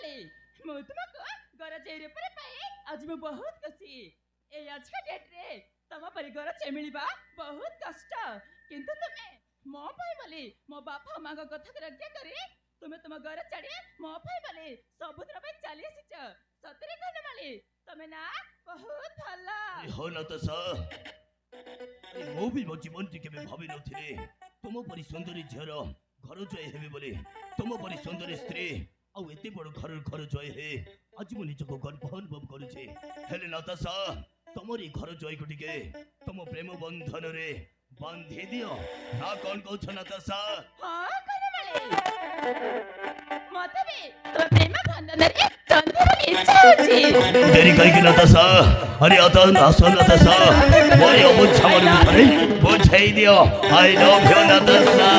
माली मु तुमको घर चेरी पर पाए आज मु बहुत खुशी ए आज का डेट रे तम परि घर चे मिलबा बहुत कष्ट किंतु तुमे मो पाई माली मो बापा मां को कथा रक्षा करी तुमे तुम घर छाड़ी मो पाई माली सब दिन पे चली आसीच सतरे कन माली तुमे ना बहुत भला हो न त सा मो भी मो जीवन टिके में भाबी नथिले तुम परि सुंदरी झर घर जय हेबे बोले तुम परि सुंदरी स्त्री आ एते बड़ घर जय हे आज मु निजको गर्व अनुभव करूछे हेले नताशा तमरी घर जय को टिके तुम प्रेम बंधन रे बांधी दियो ना कौन कहछ नताशा हां कन माली मते भी तो प्रेम बंधन रे चंद्र की इच्छा होची देरी कई कि नताशा अरे आता नासो नताशा मोरी अबुझा मन थरे बुझाई दियो आई लव यू नताशा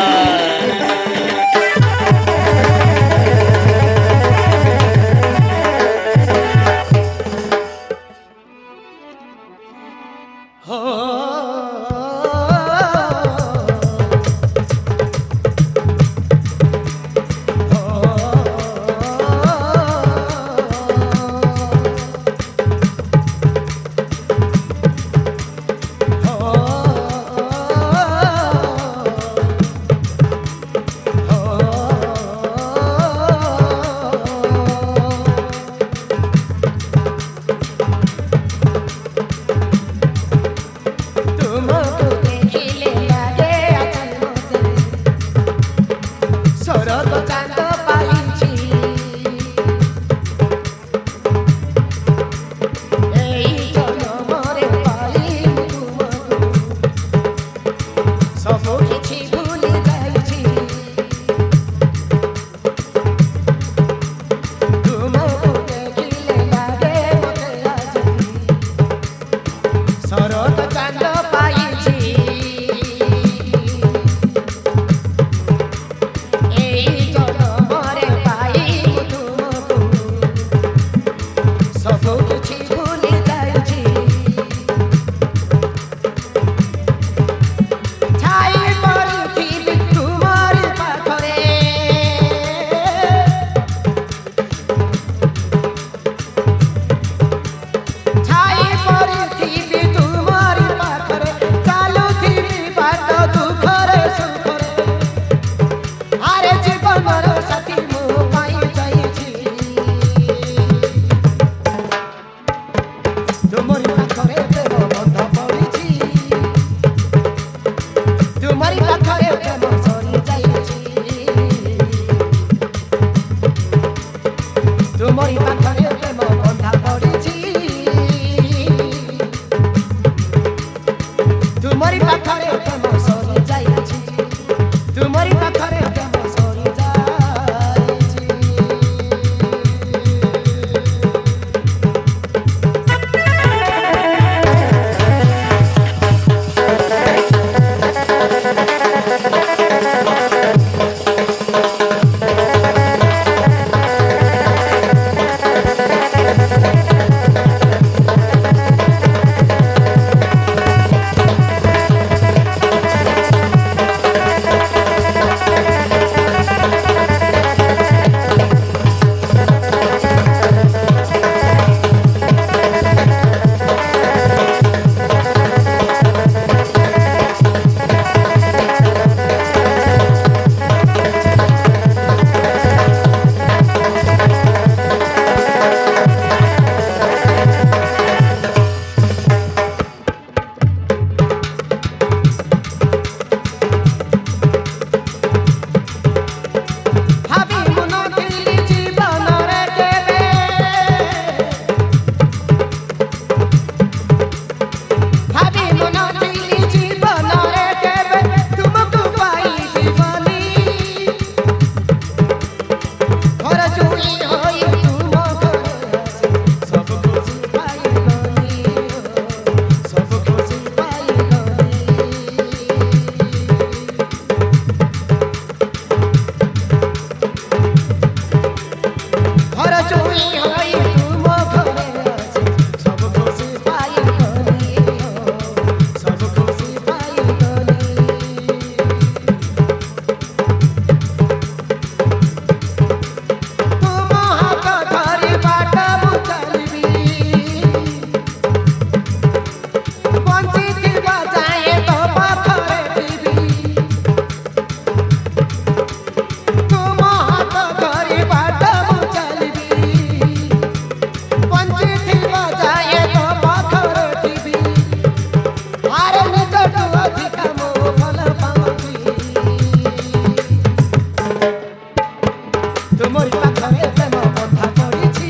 ତୁମରି ପାଖରେ ପ୍ରେମ ବନ୍ଧା ପଡ଼ିଛି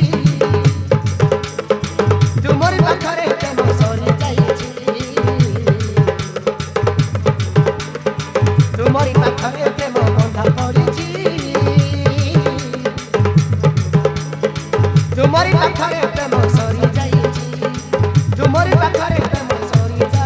ତୁମରି ପାଖରେ ପ୍ରେମ ସରିଯାଇଛି ତୁମରି ପାଖରେ ପ୍ରେମ ବନ୍ଧା ପଡ଼ିଛି ତୁମରି ପାଖରେ ପ୍ରେମ ସରିଯାଇଛି ତୁମରି ପାଖରେ ପ୍ରେମ ସରିଯାଇଛି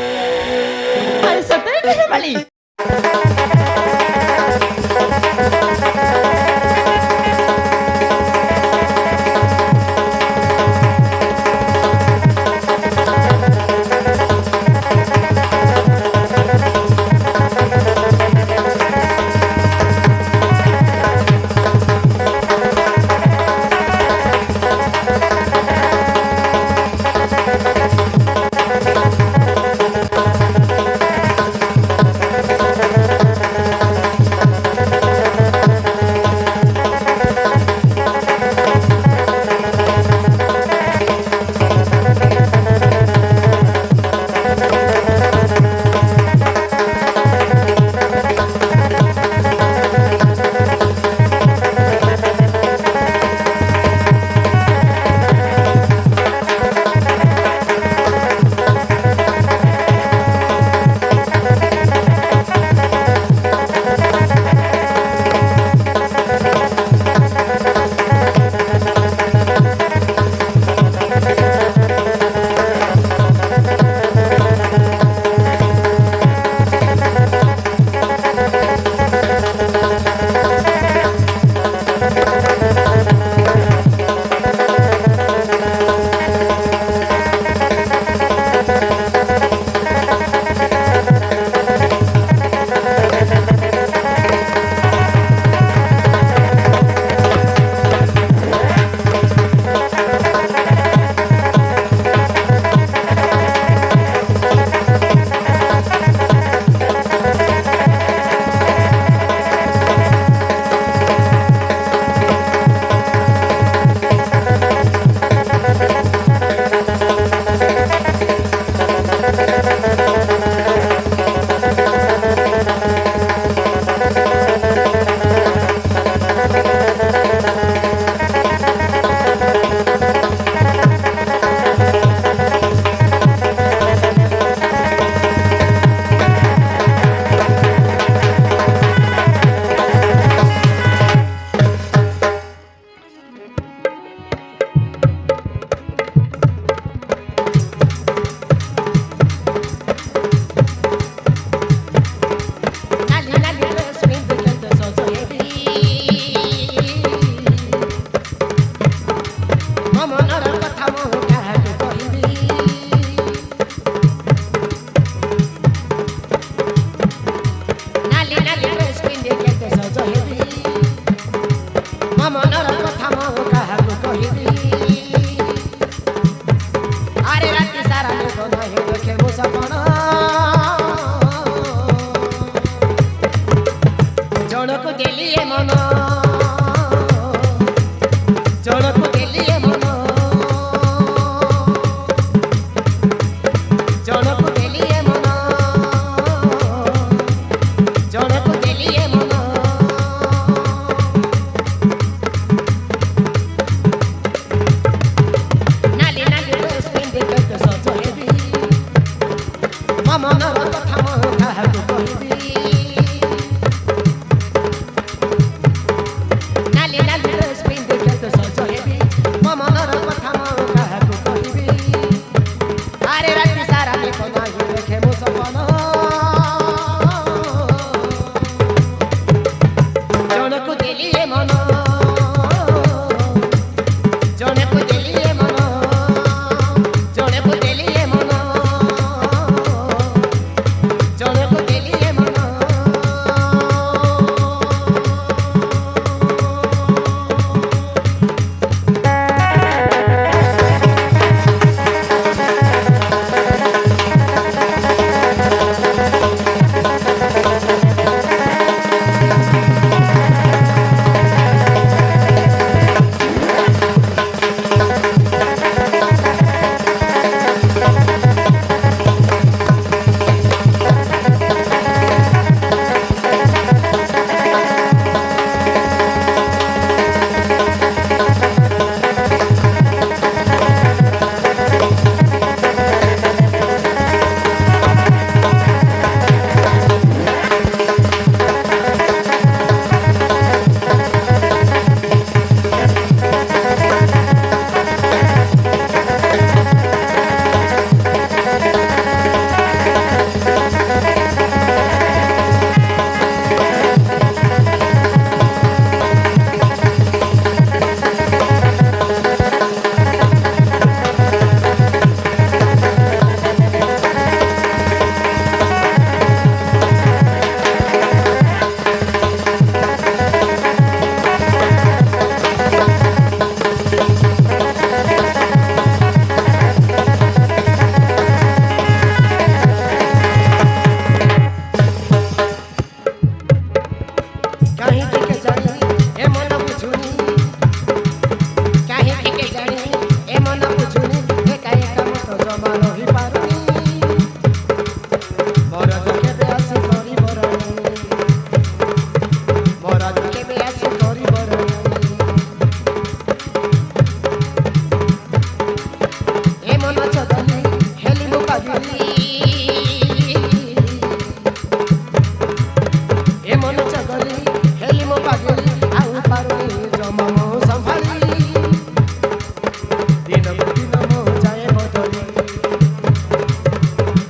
अरे सତରେ କହିଲେ ମାଳି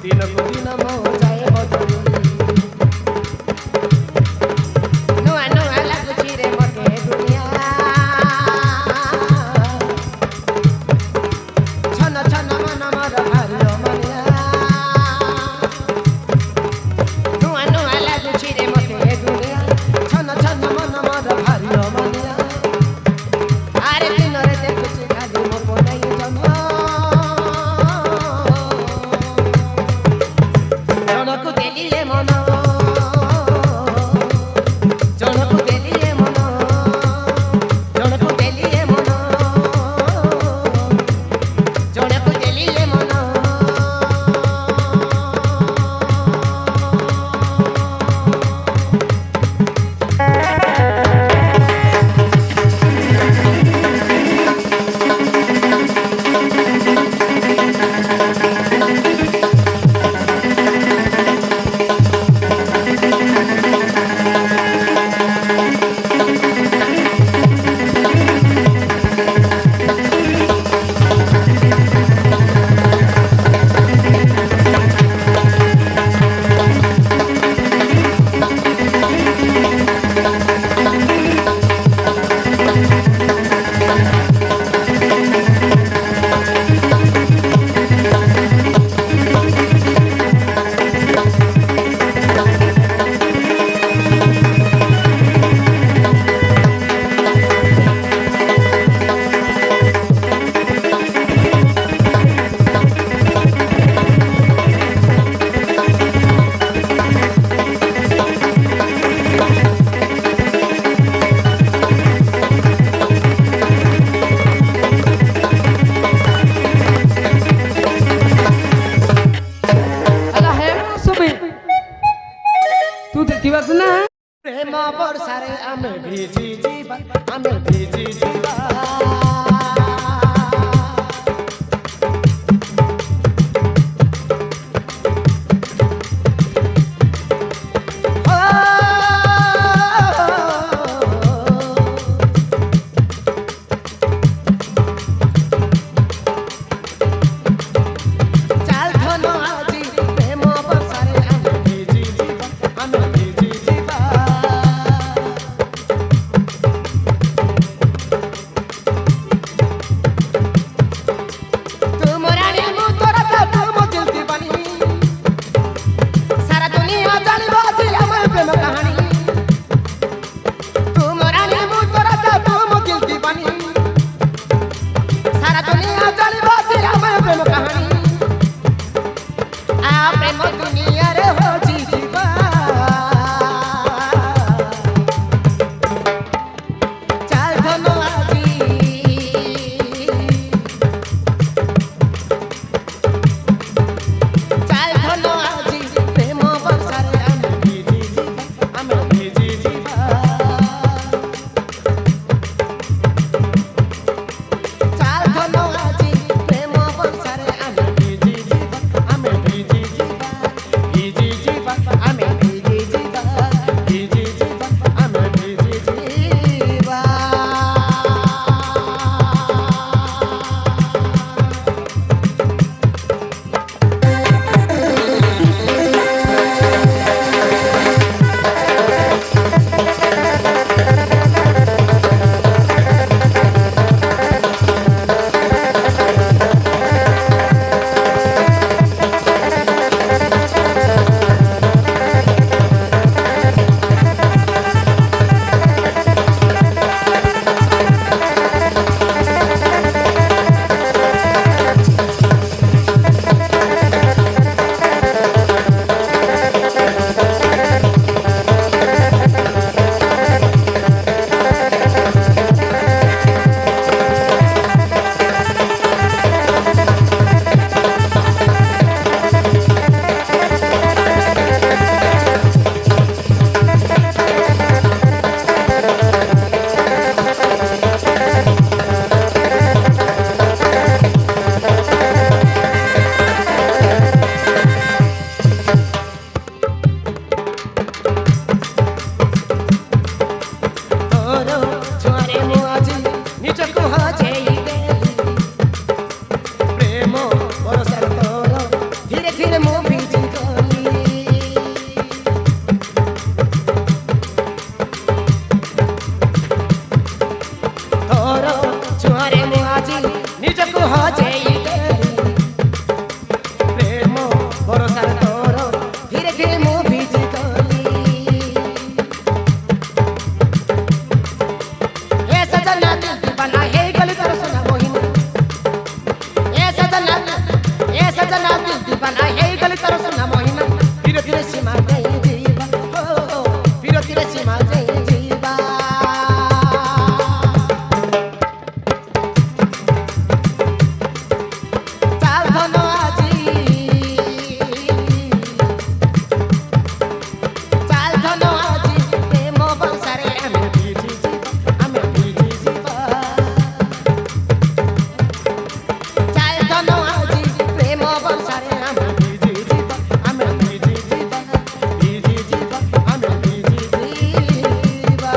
ଦିନକୁ ଦିନ ମୋ ଯାଏ ବଦଳି ନୂଆ ନୂଆ ଲାଗୁଛି ରେ ମତେ ଦୁନିଆ ଛନ ଛନ ମନ ମୋର ଭାରି ଅମାନିଆ ନୂଆ ନୂଆ ଲାଗୁଛି ରେ ମତେ ଦୁନିଆ ଛନ ଛନ ମନ ମୋର ଭାରି ଅମାନିଆ ଆରେ ଦିନରେ ଦେଖୁଛି ଖାଲି ମୋ ପନାଇ ଜନ ଜଣକୁ ଦେଲିଏ ମନ ଜଣକୁ ଦେଲିଏ ମନ ଜଣକୁ ଦେଲିଏ ମନ ଜଣକୁ ଦେଲିଏ ମନ ତୁ ଦେଖିବାକୁ ନା ପ୍ରେମ ବର୍ଷାରେ ଆମେ ଭିଜି ଯିବା ଆମେ ଭିଜି ଯିବା ଚାଲ ଧନ ଆଜି ପ୍ରେମ ବର୍ଷାରେ ଆମେ ଭିଜି ଯିବା ଆମେ ଭିଜି ଯିବା तुम रानी मु तोरा ता तुम दिल दीवानी सारा दुनिया जानिबो जे हमर प्रेम कहानी तुम रानी मु तोरा ता तुम दिल दीवानी सारा दुनिया जानिबो जे हमर प्रेम कहानी आ प्रेम दुनिया रे हो जीवा चल धनो आजी চাল ধন আজি প্রেম বর্ষারে আমি ভিজি ଯିବା ଆମେ ଭିଜି ଯିବା চাল ধন আজি প্রেম বর্ষারে আমি ভিজি ଯିବା ଆମେ ଭିଜି ଯିବା ভিজি ଯିବା କେମିତି ତାର ସୁନା ମହିମା ବିରତିରେ ସୀମା ଦେଇ ଯିବା ଓ ବିରତିରେ ସୀମା ଦେଇ ଯିବା ଚାଲ ଧନ ଆଜି ଚାଲ ଧନ ଆଜି ପ୍ରେମ ବଂଶାରେ ଆମେ ଭିଜି ଯିବା ଆମେ ଭିଜି ଯିବା ଚାଲ ଧନ ଆଜି ପ୍ରେମ ବଂଶାରେ ଆମେ ଭିଜି ଯିବା ଆମେ ଭିଜି ଯିବା ଆମେ ଭିଜି ଯିବା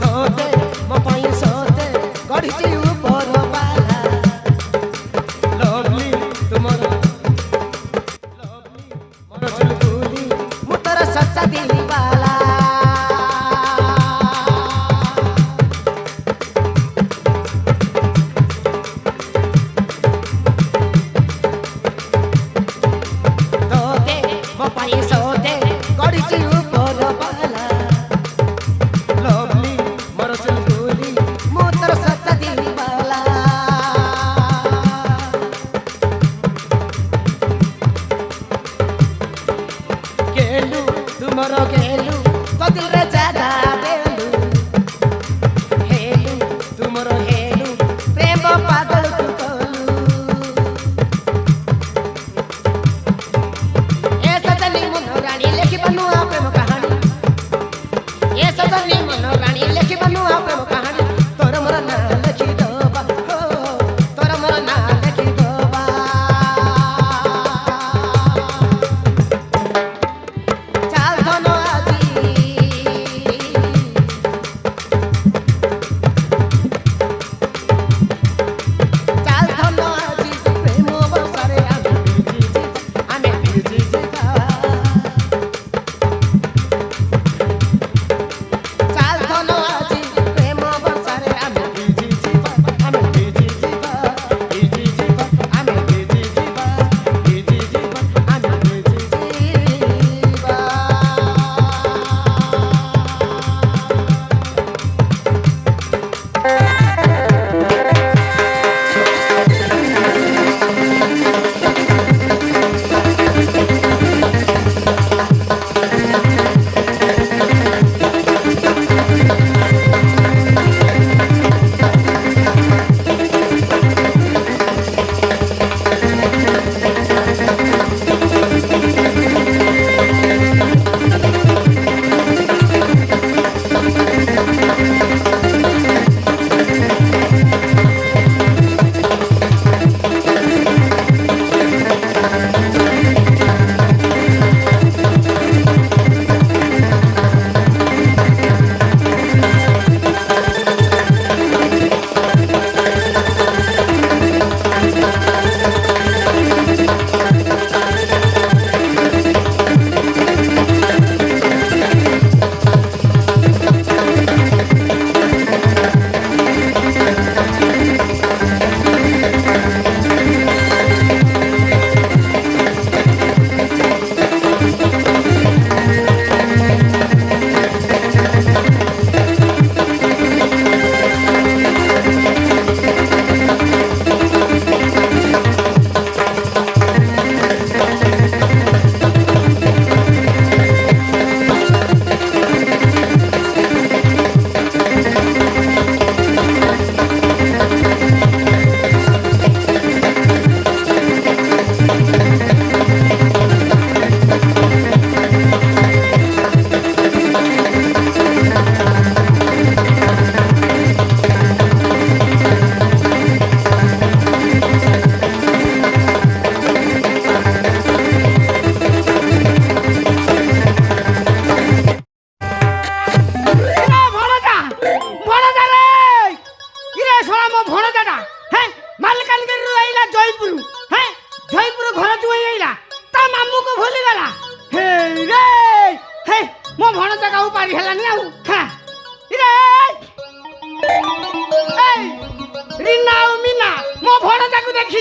ସତେ ମୋ ପାଇଁ ସତେ ଗଢ଼ିଛି ଉପର ବାଲା ଲଭଲି ତୁମର ଲଭଲି ମୋର ଚୁଲବୁଲି ମୁଁ ତୋର ସଚ୍ଚା ଦିଲ ବାଲା ସତେ ମୋ ପାଇଁ ସତେ ଗଢ଼ିଛି ଉପର ବାଲା ଲଭଲି ମୋର ଚୁଲବୁଲି ମୁଁ ତୋର ସଚ୍ଚା ଦିଲ ବାଲା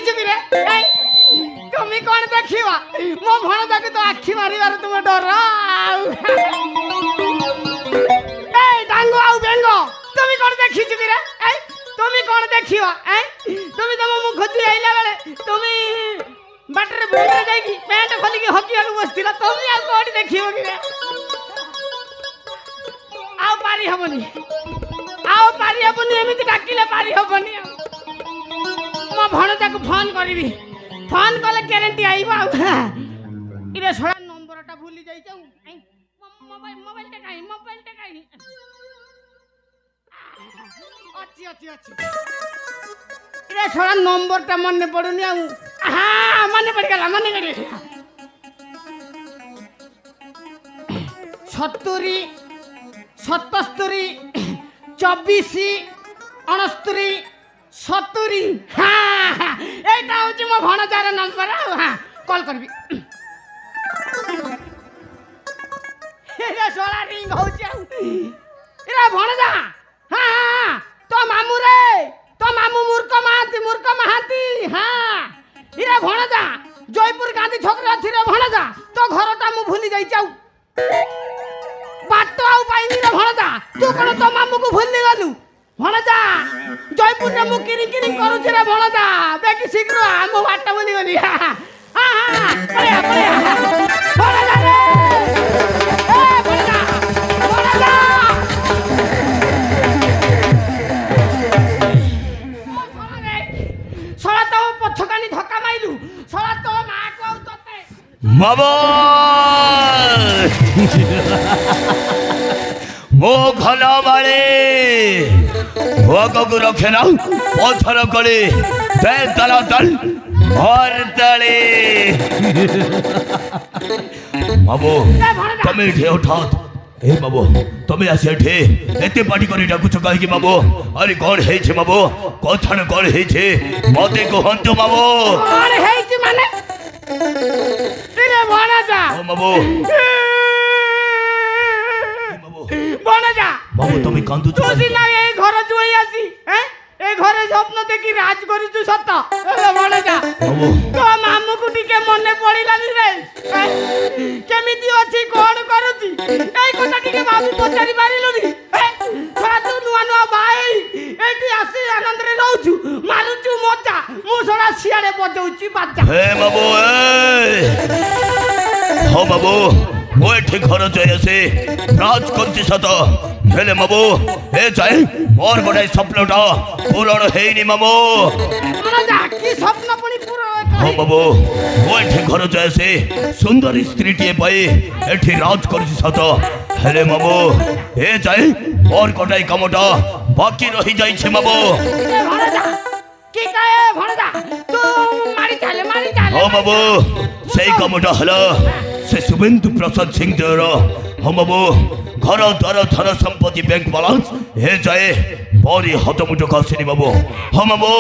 ଦେଖିଛୁ କିରେ তুমি କଣ ଦେଖିବ ମୋ ଭଣଜାକୁ ତ ଆଖି ମାରିବାର ତୁମ ଡର এই ডাঙ্গো ଆଉ ବେଙ୍ଗ তুমি କଣ ଦେଖିଛୁ କିରେ তুমি କଣ ଦେଖିବ তুমি ତମ ମୁଖ ଖୋଜି ଆଇଲା ବେଳେ তুমি ବାଟରେ ବୁଲିରେ ଯାଇକି ପ୍ୟାଣ୍ଟ ଖୋଲିକି ହକିବାକୁ ବସିଥିଲ তুমি ଆଉ କୋଉଠି ଦେଖିବ କିରେ ଆଉ ପାରି ହବନି ଏମିତି ଡାକିଲେ ପାରି ହବନି ମୋ ଭଣଜାକୁ ଫୋନ କରିବି ଫୋନ କଲେ ଗ୍ୟାରେଣ୍ଟି ଆଇବ ଆଉ ଇରେ ଶଳା ନମ୍ବରଟା ଭୁଲି ଯାଇଛ ମୋବାଇଲଟା କାହିଁ ଅଛି ଇରେ ଶଳା ନମ୍ବରଟା ମନେ ପଡୁନି ଆଉ ମନେ ପଡିଗଲା 70 77 24 69 70 এইটা হচ্ছে মো ভণজার নম্বর কল করবি সোলা রিং হচ্ছে এরা ভণজা তো মামু রে তো মামু মূর্খ মাহাতি এরা ভণজা জয়পুর গান্ধী ছকরে আছে রে ভণজা তো ঘরটা মু ভুলি যাই যাও বাট আউ পাইনি রে ভণজা তু কোন তো মামুকে ভুলি গলু ভণজা জয়পুরে মু কিরিং করুছি রে ভণজা বেকি শীঘ্র মু বাটটা ভুলি গলি ভণজা রে ভণজা সলা তো পছকানি ধক্কা মাইলু সলা তো মা কও তোতে মামা মো ঘনা বাড়ে ভোগକୁ ରଖେ ନା ପଛର କଳି ଦେ ଦଳ ଦଳ ଭର ତଳେ ବାବୁ ତମେ ଏଠି ହଠାତ୍ ଏ ବାବୁ ତମେ ଆସି ଏଠି ଏତେ ପାଟି କରି ଡାକୁଛ କାହିଁକି ବାବୁ ଆରେ କଣ ହେଇଛି ବାବୁ କଥାରେ କଣ ହେଇଛି ମତେ କୁହନ୍ତୁ ବାବୁ କଣ ହେଇଛି ମାନେ ରେ ଭଣଜା ବାବୁ ভণজা বাবু তুমি কান্দুছ তুই না এই ঘরে জুই আসি এই ঘরে স্বপ্ন দেখি রাজ করিছু সত ভণজা বাবু তো মামুকু টিকে মনে পড়িলানি রে কেমিতি ଅଛି কোন করুছি এই কথা টিকে ভাবি পচারি পারিলুনি ছড়া তু নুয়া নুয়া ভাই এটি আসি আনন্দরে রহুছু মারুছু মজা মু ছড়া সিয়াড়ে বজাউছি বাজা হে বাবু হো বাবু ମୁଁ ଏଠି ଘର ଯାଇ ଆସେ ରାଜ କରୁଛି ସତ ହେଲେ ମାମୁ ଏ ଯାଏ ମୋର ଗୋଟାଏ ସ୍ୱପ୍ନଟା ପୂରଣ ହେଇନି ମାମୁ ହଁ ବାବୁ ମୁଁ ଏଠି ଘର ଯାଇ ଆସେ ସୁନ୍ଦରୀ ସ୍ତ୍ରୀଟିଏ ପାଇ ଏଠି ରାଜ କରୁଛି ସତ ହେଲେ ମାମୁ ଏ ଯାଏ ମୋର ଗୋଟାଏ କାମଟା ବାକି ରହିଯାଇଛି ମାମୁ ହଁ ବାବୁ ସେଇ କାମଟା ହେଲା से शुभेन्दु प्रसाद सिंह देवर हम बाबू घर द्वार धन संपत्ति बैंक बालांस हे जाए मोरी हाथ मुठक आसनी बाबू हम बाबू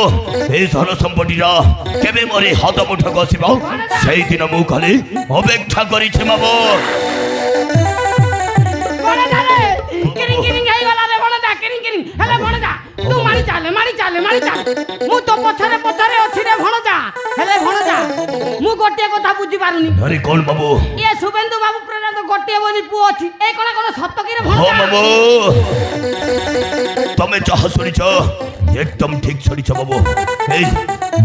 ये धन संपत्ति केबे मोरी हाथ मुठक आसब से दिन मु खाली अपेक्षा करी बाबू मु तो पछरे पछरे अछि रे भणजा हेले भणजा मु गोटे कथा बुझी पारुनी अरे कोन बाबू ये शुभेन्दु बाबू प्रजात गोटे बोली पु अछि ए कोन कोन सत्य कि रे भणजा हां बाबू तमे चाह सुनिछ एकदम ठीक सुनिछ बाबू ए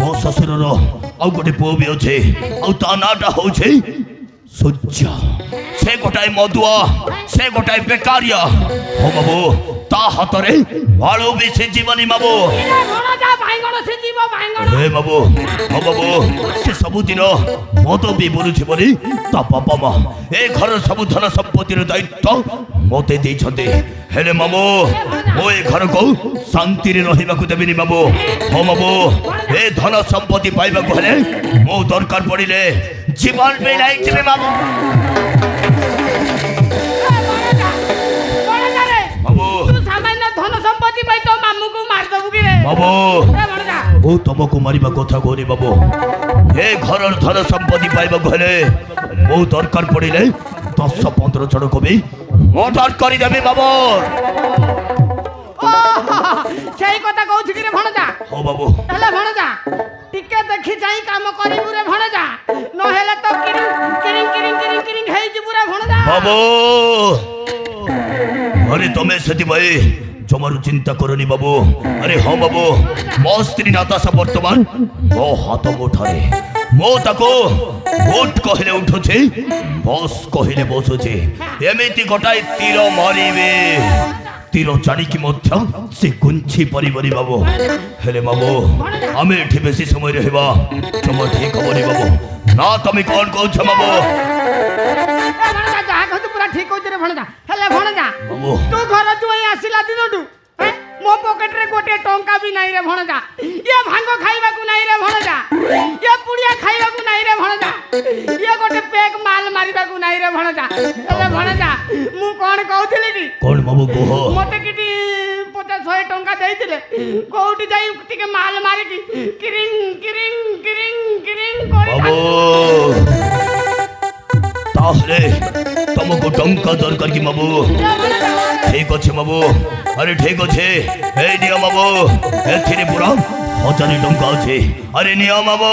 मो ससुरर आ गोटे पो भी अछि आ ता नाटा होछि सूर्य से गोटाए मधुआ से गोटाए बेकारिया हो बाबू ता हातरे बाळू भी से जीवनी बाबू भणजा भाईगण से जीव भाईगण हे बाबू हो बाबू से सब दिन मद भी बोलुछि बोली ता बापा मां ए घर सब धन संपत्ति रो दायित्व मते देइ छते हेले मामू ओ ए घर को शांति रे रहिबा को देबिनी बाबू हो बाबू ए धन संपत्ति पाइबा को हेले मो दरकार पड़िले जीवन में लाई छिबे बाबू बाबू ओ तुमको मारिबा कथा कोनी बाबू ए घर धन संपत्ति पाइबा हेले मो दरकार पड़िले 10-15 जन को भी मर्डर करी देबी बाबू सेही कथा कहू छि कि रे भणजा हो बाबू हेले भणजा टिके देखि ବାବୁ ଆରେ ତମେ ସେଥିପାଇଁ ଜମାରୁ ଚିନ୍ତା କରନି ବାବୁ। ଆରେ ହଁ ବାବୁ, ମୋ ସ୍ତ୍ରୀ ନାତାଶା ବର୍ତ୍ତମାନ ମୋ ହାତ ମୁଠାରେ। ମୁଁ ତାକୁ ଉଠ କହିଲେ ଉଠୁଛି, ବସ୍ କହିଲେ ବସୁଛି। ଏମିତି ଗୋଟାଏ ତୀର ମାରିବେ, ତୀର ଜାଣିକି ମଧ୍ୟ ସେ ଗୁଞ୍ଛି ପାରିବନି ବାବୁ। ହେଲେ ବାବୁ ଆମେ ଏଠି ବେଶୀ ସମୟ ରହିବା ଜମା ଠିକ ହବନି ବାବୁ। ନା ତମେ କଣ କହୁଛ ବାବୁ? ଯାହା କହୁଛୁ ପୁରା ଠିକ କହୁଛୁ ରେ ଭଣଜା। ହେଲେ ଭଣଜା ବାବୁ ତୁ ଘର ଜୁଆଇ ଆସିଲା ଦିନଠୁ ମୋ ପକେଟରେ ଗୋଟିଏ ଟଙ୍କା ବି ନାହିଁ ରେ ଭଣଜା। ଇଏ ଭାଙ୍ଗ ଖାଇବାକୁ ନାହିଁ ରେ ଭଣଜା, ଇଏ ପୁଡ଼ିଆ ଖାଇବାକୁ ନାହିଁ ରେ ଭଣଜା, ଇଏ ଗୋଟେ ପେକ୍ ମାଲ ମାରିବାକୁ ନାହିଁ ରେ ଭଣଜା। ହେଲେ ଭଣଜା ମୁଁ କଣ କହୁଥିଲି କି, କଣ ବାବୁ କୁହ? ମତେ କିଟି 50-100 ଟଙ୍କା ଦେଇଥିଲେ କୋଉଠି ଯାଇ ଟିକେ ମାଲ ମାରିକି କିରିଂ କିରିଂ କିରିଂ କିରିଂ କରି ବାବୁ ତାହେଲେ ତମକୁ ଟଙ୍କା ଦରକାର କି ବାବୁ? ଠିକ ଅଛି ବାବୁ, ଆରେ ଠିକ ଅଛି, এই নিও বাবু, এଥିରେ ପୁରା 1000 ଟଙ୍କା ଅଛି। ଆରେ ନିଅ ବାବୁ।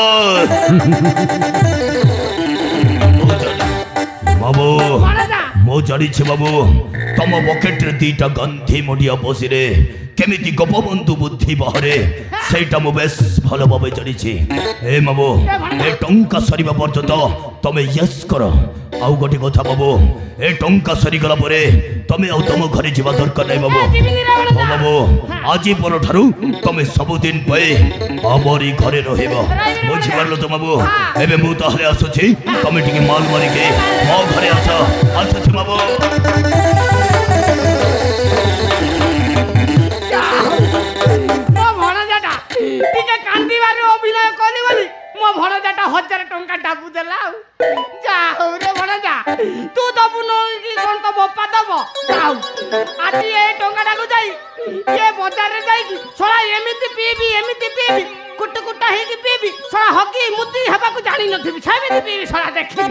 ବାବୁ ମୁଁ ଜାଣିଛି ବାବୁ, ତମ ପକେଟରେ 2ଟା ଗାନ୍ଧୀ ମଡିଆ ପଶିରେ କେମିତି ଗୋପବନ୍ଧୁ ବୁଦ୍ଧି ବାହାରେ ସେଇଟା ମୁଁ ବେଶ ଭଲ ଭାବେ ଜାଣିଛି। ଏ ବାବୁ ଏ ଟଙ୍କା ସରିବା ପର୍ଯ୍ୟନ୍ତ ତମେ ୟେସ୍ କର। ଆଉ ଗୋଟେ କଥା ବାବୁ, ଏ ଟଙ୍କା ସରିଗଲା ପରେ ତମେ ଆଉ ତମ ଘରେ ଯିବା ଦରକାର ନାହିଁ ବାବୁ। ହଁ ବାବୁ, ଆଜି ପରଠାରୁ ତମେ ସବୁଦିନ ପାଇଁ ଆମରି ଘରେ ରହିବ, ବୁଝିପାରିଲ ତ ବାବୁ? ଏବେ ମୁଁ ତାହେଲେ ଆସୁଛି, ତମେ ଟିକେ ମାଲ ମାରିକି ମୋ ଘରେ ଆସ। ଆସୁଛି ବାବୁ। ମୋ ଭଣଜାଟା ଟିକେ କାନ୍ଦିବାରେ ଅଭିନୟ କଲି ବୋଲି ମୋ ଭଣଜାଟା 1000 ଟଙ୍କା ଡାବୁ ଦେଲା। ଆଉ ଯା ହଉ ରେ ଭଣଜା, ତୁ ଦବୁ କି କଣ ତ ବୋପା ଦବ? ଯାଉ ଆଜି ଏ ଟଙ୍କାଟାକୁ ଯାଇ ଏ ବଜାରରେ ଯାଇକି ଶଳା ଏମିତି ପିଇବି କୁଟୁ କୁଟା ହେଇକି ପିଇବି, ଶଳା ହକି ମୁତି ହେବାକୁ ଜାଣିନଥିବି, ସେମିତି ପିଇବି ଶଳା ଦେଖିବି।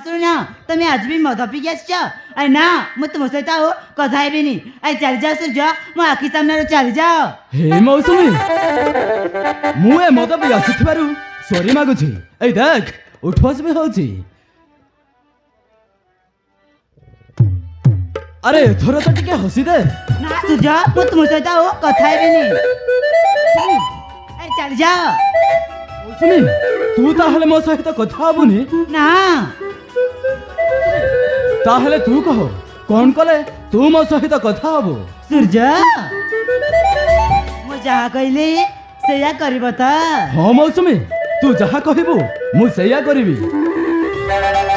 ଶୁଣ, ତମେ ଆଜି ବି ମଦ ପିଇକି ଆସିଛ? ଆରେ ନା, ମୁଁ ତୁମ ସହିତ ଆଉ କଥା ହେବିନି। ଆରେ ଚାଲିଯାଅ ସୂର୍ଯ୍ୟ, ମୋ ଆଖି ସାମ୍ନାରୁ ଚାଲିଯାଅ। ହେ ମୌସୁମୀ, ମୁଁ ଏ ମଦ ପିଇ ଆସିଥିବାରୁ ସରି ମାଗୁଛି। ଏଇ ଦେଖ ଉଠ୍ବସ ବି ହଉଛି। ଆରେ ଏଥର ତ ଟିକେ ହସି ଦେ। ନା ସୂର୍ଯ୍ୟ, ମୁଁ ତୁମ ସହିତ ଆଉ କଥା ହେବିନି। ଆରେ ଚାଲିଯାଅ। ମୌସୁମୀ, ତୁ ତାହେଲେ ମୋ ସହିତ କଥା ହବୁନି? ନା ତାହେଲେ ତୁ କହ, କଣ କଲେ ତୁ ମୋ ସହିତ କଥା ହବୁ? ସୂର୍ଯ୍ୟ, ମୁଁ ଯାହା କହିଲି ସେଇଆ କରିବ ତ? ହଁ ମୌସୁମୀ, ତୁ ଯାହା କହିବୁ ମୁଁ ସେଇଆ କରିବି।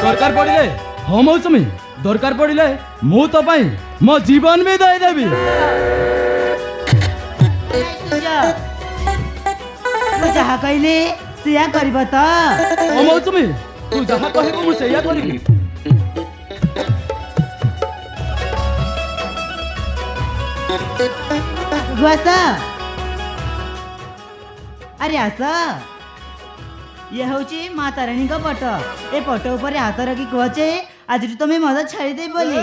ଦରକାର ପଡ଼ିଲେ, ହଁ ମୌସୁମୀ, ଦରକାର ପଡ଼ିଲେ ମୁଁ ତୋ ପାଇଁ ମୋ ଜୀବନ ବି ଦେଇଦେବି। ସୂର୍ଯ୍ୟ, ମୁଁ ଯାହା କହିଲି ସେଇଆ କରିବ ତ? ହଁ ମୌସୁମୀ, ତୁ ଯାହା କହିବୁ ମୁଁ ସେଇଆ କରିବି। ଆସ, ଆରେ ଆସ। ଇଏ ହଉଛି ମା ତାରିଣୀଙ୍କ ପଟ। ଏ ପଟ ଉପରେ ହାତ ରଖି କହୁଛେ ଆଜିଠୁ ତମେ ମଦ ଛାଡ଼ିଦେବି ବୋଲି।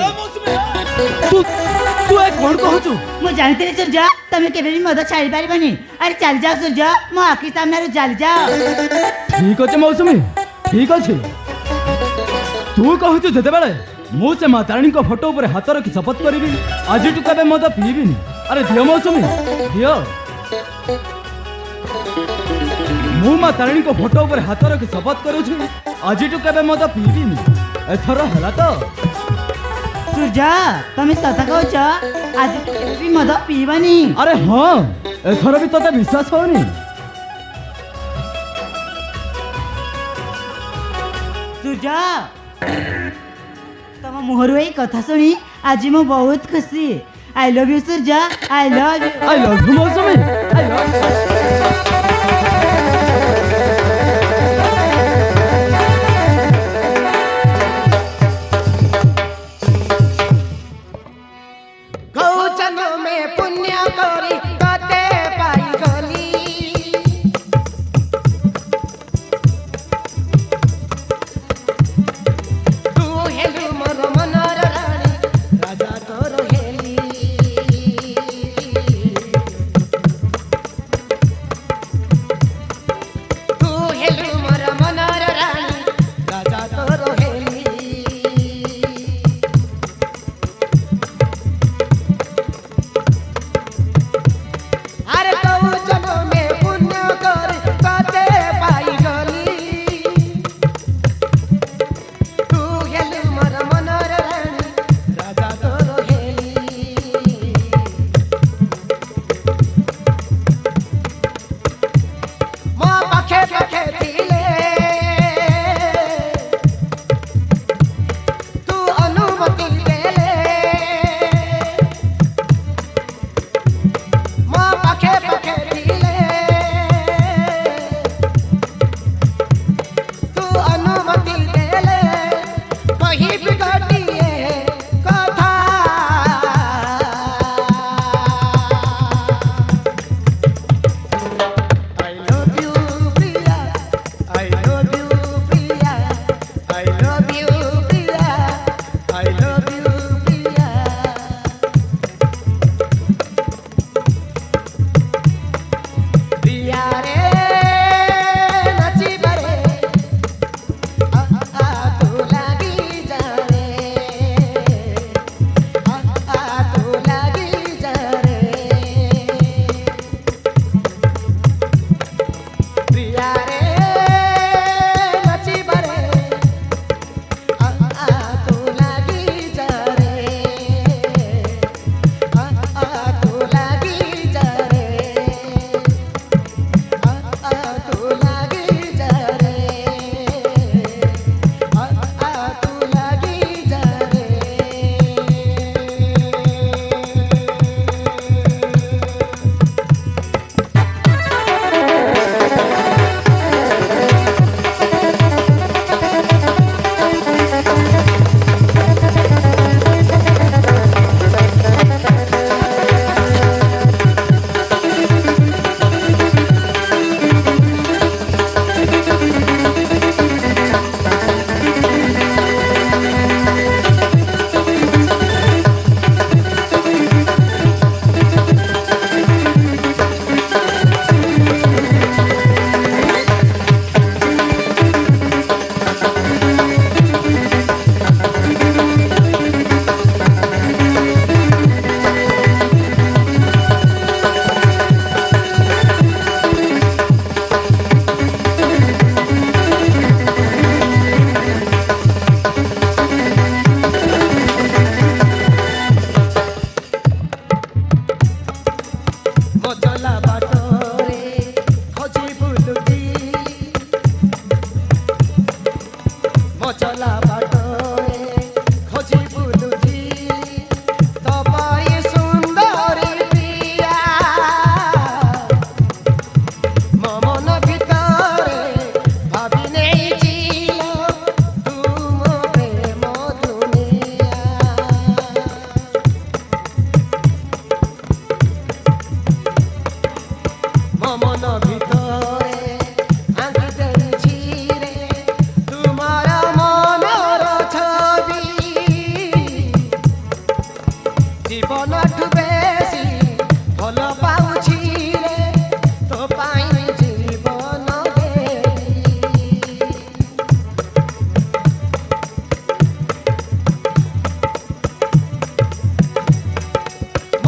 ତୁ ଏ କଣ କହୁଛୁ? ମୁଁ ଜାଣିଥିଲି ସୂର୍ଯ୍ୟ, ତମେ କେବେ ବି ମଦ ଛାଡ଼ି ପାରିବନି। ଆରେ ଚାଲିଯାଅ ସୂର୍ଯ୍ୟ, ମୋ ଆଖି ସାମ୍ନାରୁ ଚାଲିଯାଅ। ଠିକ ଅଛି ମୌସୁମୀ, ଠିକ ଅଛି। ତୁ କହୁଛୁ ଯେତେବେଳେ ମୁଁ ସେ ମା ତାରିଣୀଙ୍କ ଫଟୋ ଉପରେ ହାତ ରଖି ଶପଥ କରିବି ଆଜିଠୁ କେବେ ମଦ ପିଇବିନି। ଆରେ ଦିଅ ମୌସୁମୀ, ଦିଅ। ମୁଁ ମା ତାରିଣୀଙ୍କ ଫଟୋ ଉପରେ ହାତ ରଖି ଶପଥ କରୁଛି ଆଜିଠୁ କେବେ ମଦ ପିଇବିନି। ଏଥର ହେଲା ତ? ସୂର୍ଯ୍ୟ, ତମେ ସତ କହୁଛ, ଆଜି କେବେ ବି ମଦ ପିଇବନି? ଆରେ ହଁ, ଏଥର ବି ତତେ ବିଶ୍ୱାସ ହଉନି? ସୂର୍ଯ୍ୟ, ତମ ମୁହଁରୁ ଏଇ କଥା ଶୁଣି ଆଜି ମୁଁ ବହୁତ ଖୁସି। I love you Surya, I love you. I love you Mousumi, I love you। हेलु मोर मन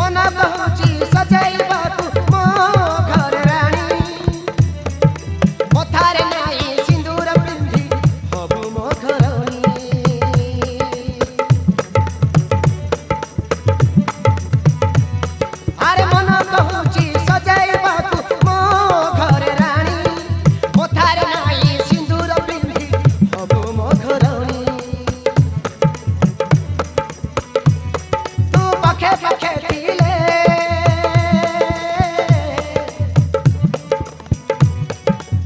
मन कहूची सजाइबाकू मो घर रानी मथारे नाही सिंदूर पिंधी हबु मो घरणी अरे मन कहूची सजाइबाकू मो घर रानी मथारे नाही सिंदूर पिंधी हबु मो घरणी तू पाखे पाखे थिले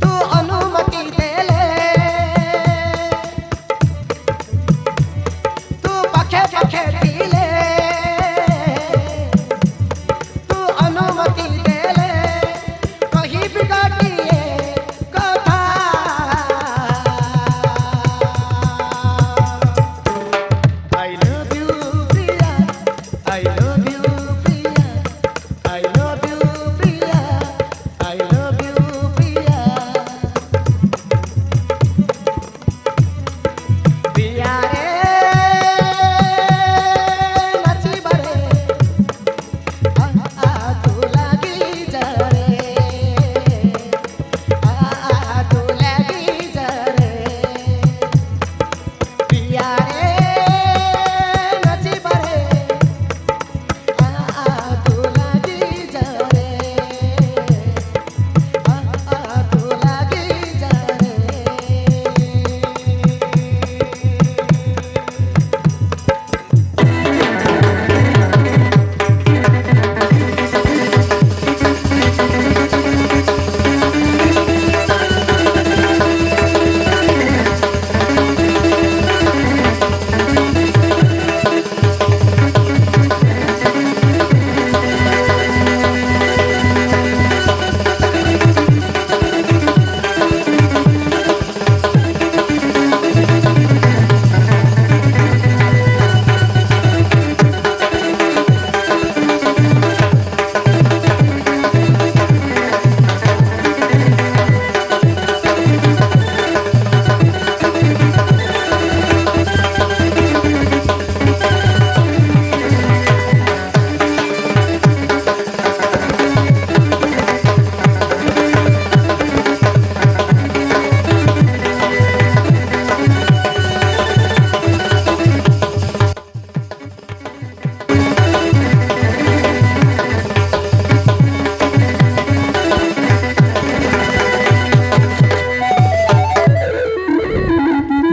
तू अनुमति देले तू पाखे पाखे थिले तू अनुमति देले कहीं बिगाड़िए कथा I love you Priya I love you Priya I love you Priya I love you Priya Priya re nachi bare tu lagi jare tu lagi jare Priya re nachi bare tu lagi jare tu lagi jare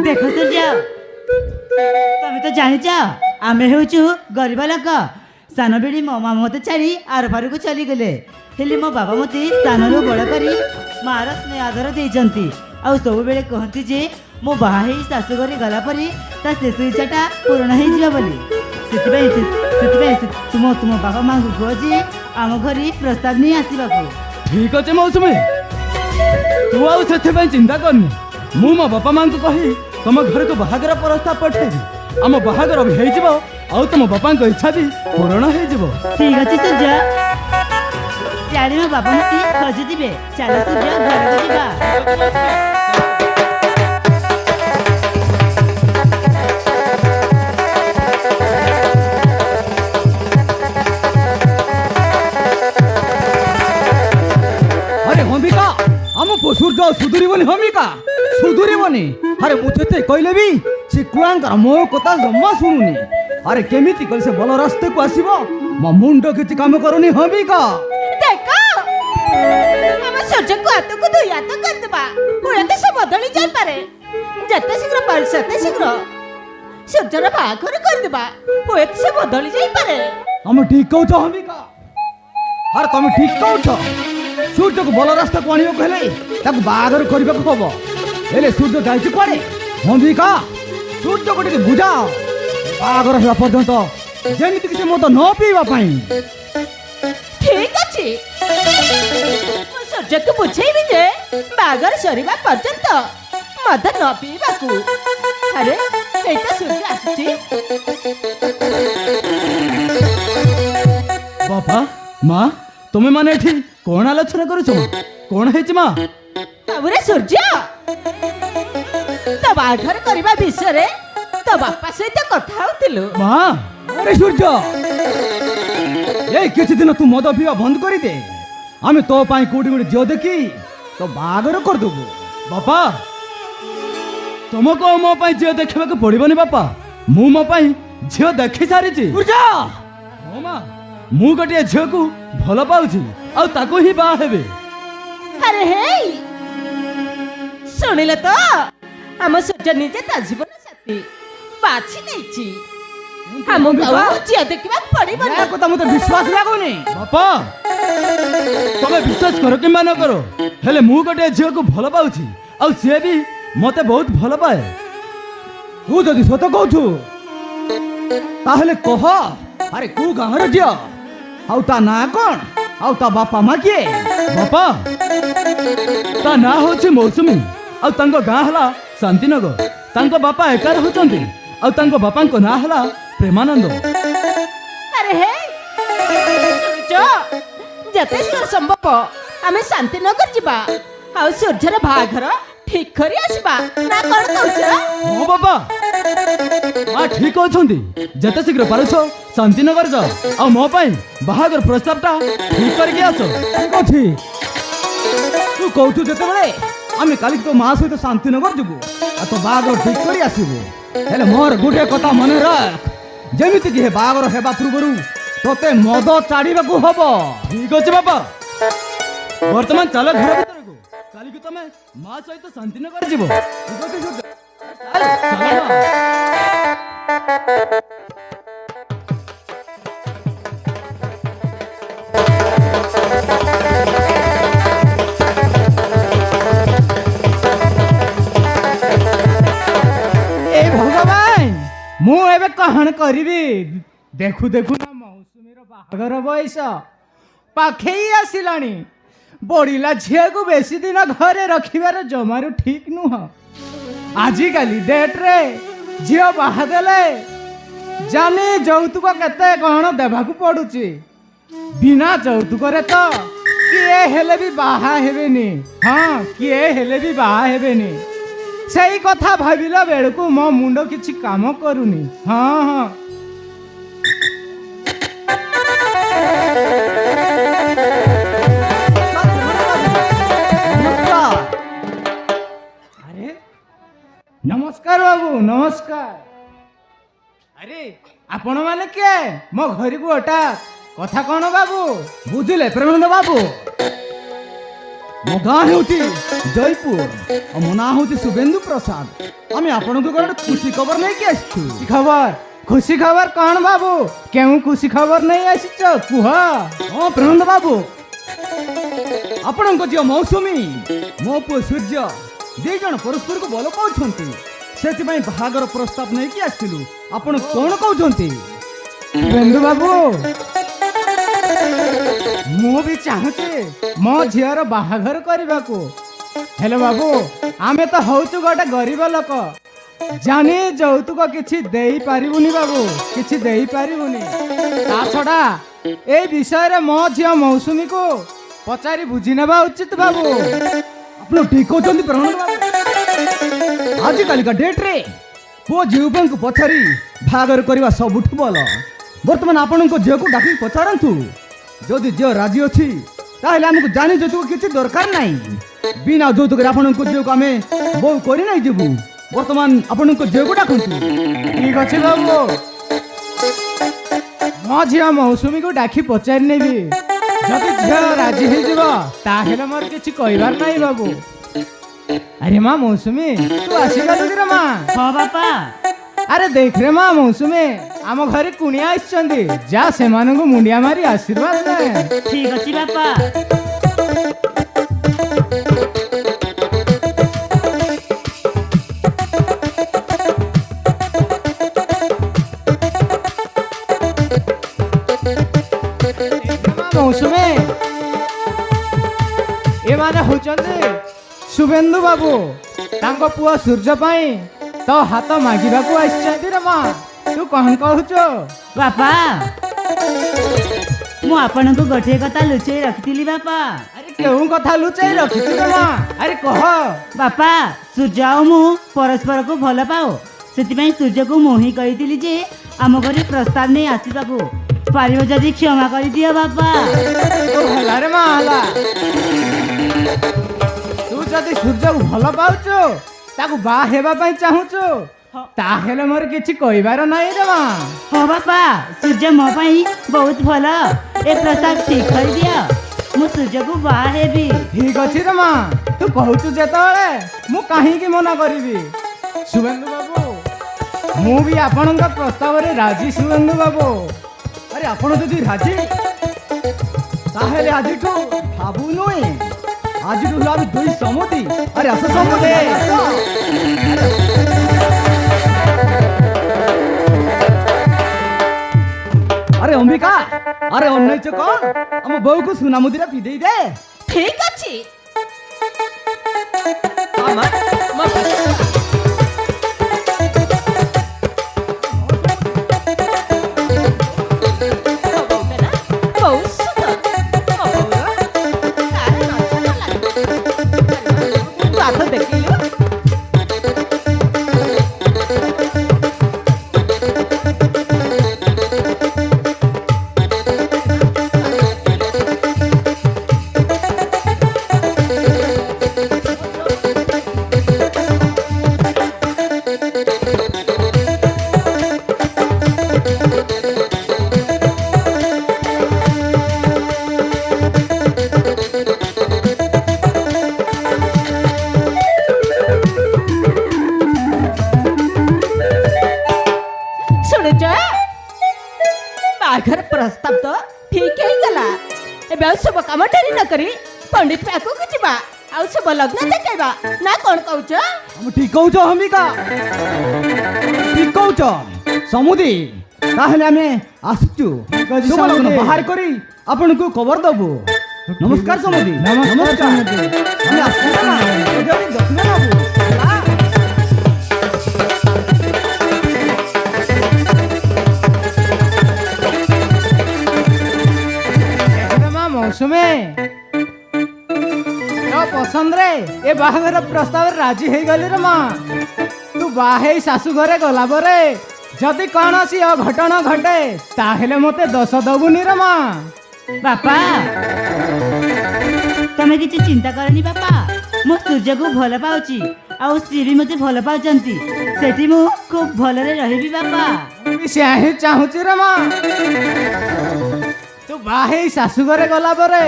देख सूर्य तमें तो जानिच आमे हेउचु गरीब लोक सान बेड़ी मो मामा मते छाड़ी आर पार को चली गले हेले मो बाबा मते स्थानरू बड़ करी मार स्नेह आदर देइचंती आ सब बेले कहती जे मो बाहा हेई सासु घरे गला परी ता शेष इच्छाटा पूर्ण हेई जिवा बोली सेतिबाई तुम बाबा मां को कह जे आम घरे प्रस्ताव नहीं आसीबाकू ठीक अच्छे मौसुमी तू आउ से चिंता करनी मु मो बापा मां को कही तुम घर को बाहागर प्रस्ताव पठेबी आम बाहागर भी हो आउ तुम बापा इच्छा भी पूर्ण हो ठीक अच्छे सूर्य सियाड़ी मो बाबा मते खोजी दिबे चल सूर्य घर को जिबा अरे हमिका आम सूर्य सुधुरबनी हमिका सुधुरबनी अरे मुझे कहले भी से कुआंकर मो कथा जम्मा शुणुनी अरे केमिति कर से भल रास्ते को आसीबो मो मुंड किछि काम करूनी हमिका देखो हम सूर्य को हाथ को धोई हाथ कर देबा हुए तो से बदली जाय पारे जते शीघ्र पार सते शीघ्र सूर्यर बाघर कर देबा हुए तो से बदली जाय पारे हम ठीक कहछ हमिका अरे तुम ठीक कहछ सूर्य को भल रास्ता को आनियो कहले ताको बागर करबा को हबो हेले सूर्य जाइछि पड़े हमिका सूर्य को टिके बुझाओ बागर होला पर्यंत जेमिति कि से मत न पीवा पाई ठीक अछि मो सूर्य को बुझेबी जे बागर सरीबा पर्यंत मद न पीबाकू अरे एटा सूर्य आछि बापा माँ तुम्हें माने एठी कौन आलोचना करुछ कौन हेछि माँ अबरे सूर्य तो बाघर करबा विषय रे तो बापा सहित कथा होतिलु माँ अरे सूर्य এই କିଛି ଦିନ ତୁ ମଦ ପିଇବା ବନ୍ଦ କରିଦେ ଆମେ ତୋ ପାଇଁ କୋଉଠି ଗୋଟେ ଝିଅ ଦେଖି ତୋ ବାହାଘର କରିଦେବୁ ବାପା ତୁମକୁ ଆଉ ମୋ ପାଇଁ ଝିଅ ଦେଖିବାକୁ ପଡ଼ିବନି ବାପା ମୁଁ ମୋ ପାଇଁ ଝିଅ ଦେଖି ସାରିଛି ହଁ ମା ମୁଁ ଗୋଟିଏ ଝିଅକୁ ଭଲ ପାଉଛି ଆଉ ତାକୁ ହିଁ ବାହା ହେବେ ଆରେ ହେଇ ଶୁଣିଲେ ତ ଆମ ସୂର୍ଯ୍ୟ ନିଜେ ତା ଜୀବନ ସାଥୀ ବାଛି ନେଇଛି ଆମକୁ ଆଉ ଝିଅ ଦେଖିବାକୁ ପଡ଼ିବନି ଏ କଥା ମତେ ବିଶ୍ୱାସ ଲାଗୁନି ବାପା ତମେ ବିଶ୍ୱାସ କର କିମ୍ବା ନ କର ହେଲେ ମୁଁ ଗୋଟିଏ ଝିଅକୁ ଭଲ ପାଉଛି ଆଉ ସିଏ ବି ମତେ ବହୁତ ଭଲ ପାଏ ତୁ ଯଦି ସତ କହୁଛୁ ତାହେଲେ କହ ଆରେ କୋଉ ଗାଁର ଝିଅ ଆଉ ତା ନାଁ କଣ ଆଉ ତା ବାପା ମା କିଏ ବାପା ତା ନାଁ ହଉଛି ମୌସୁମୀ ଆଉ ତାଙ୍କ ଗାଁ ହେଲା ଶାନ୍ତିନଗର ତାଙ୍କ ବାପା ଏକା ରହୁଛନ୍ତି ଆଉ ତାଙ୍କ ବାପାଙ୍କ ନାଁ ହେଲା ପ୍ରେମାନନ୍ଦ ଆରେ ହେଇ ଶୁଣୁଛ ଯେତେ ଶୀଘ୍ର ସମ୍ଭବ ଆମେ ଶାନ୍ତିନଗର ଯିବା ଆଉ ସୂର୍ଯ୍ୟର ବାହାଘର ଠିକ କରି ଆସିବା ନା କଣ କହୁଛ ହଁ ବାପା ମା ଠିକ ଅଛନ୍ତି ଯେତେ ଶୀଘ୍ର ପାରୁଛ ଶାନ୍ତିନଗର ଯାଅ ଆଉ ମୋ ପାଇଁ ବାହାଘର ପ୍ରସ୍ତାବଟା ଠିକ କରିକି ଆସ ଠିକ ଅଛି ତୁ କହୁଛୁ ଯେତେବେଳେ ଆମେ କାଲି ତୋ ମା ସହିତ ଶାନ୍ତିନଗର ଯିବୁ ଆଉ ତୋ ବାହାଘର ଠିକ କରି ଆସିବୁ ହେଲେ ମୋର ଗୋଟିଏ କଥା ମନେ ରଖ ଯେମିତି କି ବାହାଘର ହେବା ପୂର୍ବରୁ ତୋତେ ମଦ ଛାଡ଼ିବାକୁ ହବ ଠିକ ଅଛି ବାପା ବର୍ତ୍ତମାନ ଚାଲ ଘର ଭିତରକୁ କାଲିକୁ ତମେ ମା ସହିତ ଶାନ୍ତିନଗର ଯିବ ଠିକ ଅଛି ସୂର୍ଯ୍ୟ? ଚାଲ, ଚାଲ ନା। ଏ ଭଗବାନ ମୁଁ ଏବେ କଣ କରିବି ଦେଖୁ ଦେଖୁ ନା ମୌସୁମୀର ବାହାଘର ବୟସ ପାଖେଇ ଆସିଲାଣି ବଢିଲା ଝିଅକୁ ବେଶୀ ଦିନ ଘରେ ରଖିବାର ଜମାରୁ ଠିକ ନୁହଁ ଆଜିକାଲି ଡେଟରେ ଝିଅ ବାହା ଦେଲେ ଜାନି ଯୌତୁକ କେତେ କଣ ଦେବାକୁ ପଡୁଛି ବିନା ଯୌତୁକରେ ତ କିଏ ହେଲେ ବି ବାହା ହେବେନି ହଁ କିଏ ହେଲେ ବି ବାହା ହେବେନି ସେଇ କଥା ଭାବିଲା ବେଳକୁ ମୋ ମୁଣ୍ଡ କିଛି କାମ କରୁନି ହଁ ହଁ ଆରେ ନମସ୍କାର ବାବୁ ନମସ୍କାର ଆରେ ଆପଣ ମାନେ କିଏ ମୋ ଘରକୁ ହଠାତ୍ କଥା କଣ ବାବୁ ବୁଝିଲେ ପ୍ରେମାନନ୍ଦ ବାବୁ ମୋ ଗାଁ ହେଉଛି ଜୟପୁର ଆଉ ମୋ ନାଁ ହେଉଛି ଶୁଭେନ୍ଦୁ ପ୍ରସାଦ ଆମେ ଆପଣଙ୍କ ଘରେ ଗୋଟେ ଖୁସି ଖବର ନେଇକି ଆସିଛୁ ଖୁସି ଖବର କଣ ବାବୁ କେଉଁ ଖୁସି ଖବର ନେଇ ଆସିଛ କୁହ ହଁ ପ୍ରେମାନନ୍ଦ ବାବୁ ଆପଣଙ୍କ ଝିଅ ମୌସୁମୀ ମୋ ପୁଅ ସୂର୍ଯ୍ୟ ଦି ଜଣ ପରସ୍ପରକୁ ଭଲ ପାଉଛନ୍ତି ସେଥିପାଇଁ ବାହାଘର ପ୍ରସ୍ତାବ ନେଇକି ଆସିଥିଲୁ ଆପଣ କଣ କହୁଛନ୍ତି ବେନ୍ଦୁ ବାବୁ ମୁଁ ବି ଚାହୁଁଛି ମୋ ଝିଅର ବାହାଘର କରିବାକୁ ହେଲେ ବାବୁ ଆମେ ତ ହଉଛୁ ଗୋଟେ ଗରିବ ଲୋକ ଜାନି ଯୌତୁକ କିଛି ଦେଇପାରିବୁନି ବାବୁ କିଛି ଦେଇପାରିବୁନି ତା ଛଡା ଏଇ ବିଷୟରେ ମୋ ଝିଅ ମୌସୁମୀକୁ ପଚାରି ବୁଝି ନେବା ଉଚିତ ବାବୁ ଆପଣ ଠିକ କହୁଛନ୍ତି ପ୍ରେମାନନ୍ଦ ବାବୁ ଆଜିକାଲିକା ଡେଟ୍ରେ ପୁଅ ଝିଅଙ୍କୁ ପଚାରି ବାହାଘର କରିବା ସବୁଠୁ ଭଲ ବର୍ତ୍ତମାନ ଆପଣଙ୍କ ଝିଅକୁ ଡାକି ପଚାରନ୍ତୁ ଯଦି ଝିଅ ରାଜି ଅଛି ତାହେଲେ ଆମକୁ ଜାଣି ଯୌତୁକ କିଛି ଦରକାର ନାହିଁ ବିନା ଯୌତୁକରେ ଆପଣଙ୍କ ଝିଅକୁ ଆମେ ବୋଉ କରି ନାହିଁ ଯିବୁ ବର୍ତ୍ତମାନ ଆପଣଙ୍କ ଝିଅକୁ ଡାକନ୍ତୁ ଠିକ ଅଛି ବାବୁ ମୋ ଝିଅ ମୌସୁମୀକୁ ଡାକି ପଚାରି ନେବି ଯଦି ଝିଅ ରାଜି ହେଇଯିବ ତାହେଲେ ମୋର କିଛି କହିବାର ନାହିଁ ବାବୁ ଆରେ ମା ମୌସୁମୀ ତୁ ଆସିଗଲୁ ରେ ମା ହଁ ବାପା ଆରେ ଦେଖ ରେ ମା ମୌସୁମୀ ଆମ ଘରେ କୁଣିଆ ଆସିଛନ୍ତି ଯା ସେମାନଙ୍କୁ ମୁଣ୍ଡିଆ ମାରି ଆଶୀର୍ବାଦ ଦେ ଠିକ ଅଛି ବାପା ମୌସୁମୀ ଏମାନେ ହଉଛନ୍ତି ଶୁଭେନ୍ଦୁ ବାବୁ ତାଙ୍କ ପୁଅ ସୂର୍ଯ୍ୟ ପାଇଁ ତ ହାତ ମାଗିବାକୁ ଆସିଛନ୍ତି ରେ ମା ତୁ କଣ କହୁଛୁ ବାପା ମୁଁ ଆପଣଙ୍କୁ ଗୋଟିଏ କଥା ଲୁଚେଇ ରଖିଥିଲି ବାପା ଆରେ କେଉଁ କଥା ଲୁଚେଇ ରଖିଛୁ ରେ ମା ଆରେ କହ ବାପା ସୂର୍ଯ୍ୟ ଆଉ ମୁଁ ପରସ୍ପରକୁ ଭଲ ପାଉ ସେଥିପାଇଁ ସୂର୍ଯ୍ୟକୁ ମୁଁ ହିଁ କହିଥିଲି ଯେ ଆମ ଘରେ ପ୍ରସ୍ତାବ ନେଇ ଆସିବାକୁ पारिब जदि क्षमा करदियो बापा। ओ हला रे माँ हला तू जदि सूर्य को भल पाउଛୁ ताकू बा हेबा पई चाहूଛୁ ताहेले मोर किछि कहबार नाही रे माँ। हाँ बापा सूर्य मो पाई बहुत भल ए प्रस्ताव ठीक कर दिया मु सूर्य को बाहा हेबी। ठीक अछि रे माँ तू कहूଛୁ जेतବେଳେ मु काहे की मना करिवि। शुभेन्दु बाबू मु भी आपनका प्रस्ताव रे राजी। शुभेन्दु बाबू अरे आपण जदि राजी ताहेले आजिठू भाबु नुई आजिठू हम दुई समुदी। अरे आस समुदी अरे अंबिका अरे अन्नई चो कौन हम बहू को सुना मुदिरा पी दे दे। ঠিক আছে আমার ଦେଖିଲୁ बाघर प्रस्ताव तो ठीक है गला एबे सब काम डेरी न करी पंडित पाको के जिबा आ सब लग्न देखेबा ना कोन कहउछ। हम ठीक कहूछ अंबिका ठीक कहूछ समुदी ताहेले हमें आसुचु शुभ लग्न बाहर करी आपन को खबर दबो। नमस्कार समुदी नमस्कार समुदी हम आसु ना जल्दी दक्षिण बाबू मौसुमे पसंद रे ए बाहागर प्रस्ताव राजी हो गली रे माँ। तू बाहे शाशु घरे गला बरे जदि कौनसी अघटन घटे ताहेले मते दोष दबुनी रे माँ। बापा तमे किछि चिंता करनी बापा मो सूर्य को भल पाउची आ सी भी मते भल पाउचंती सेठी मु खूब भलरे रहिबी बापा। से ही चाहूची रे माँ तू बाहे शाशु घरे गला बरे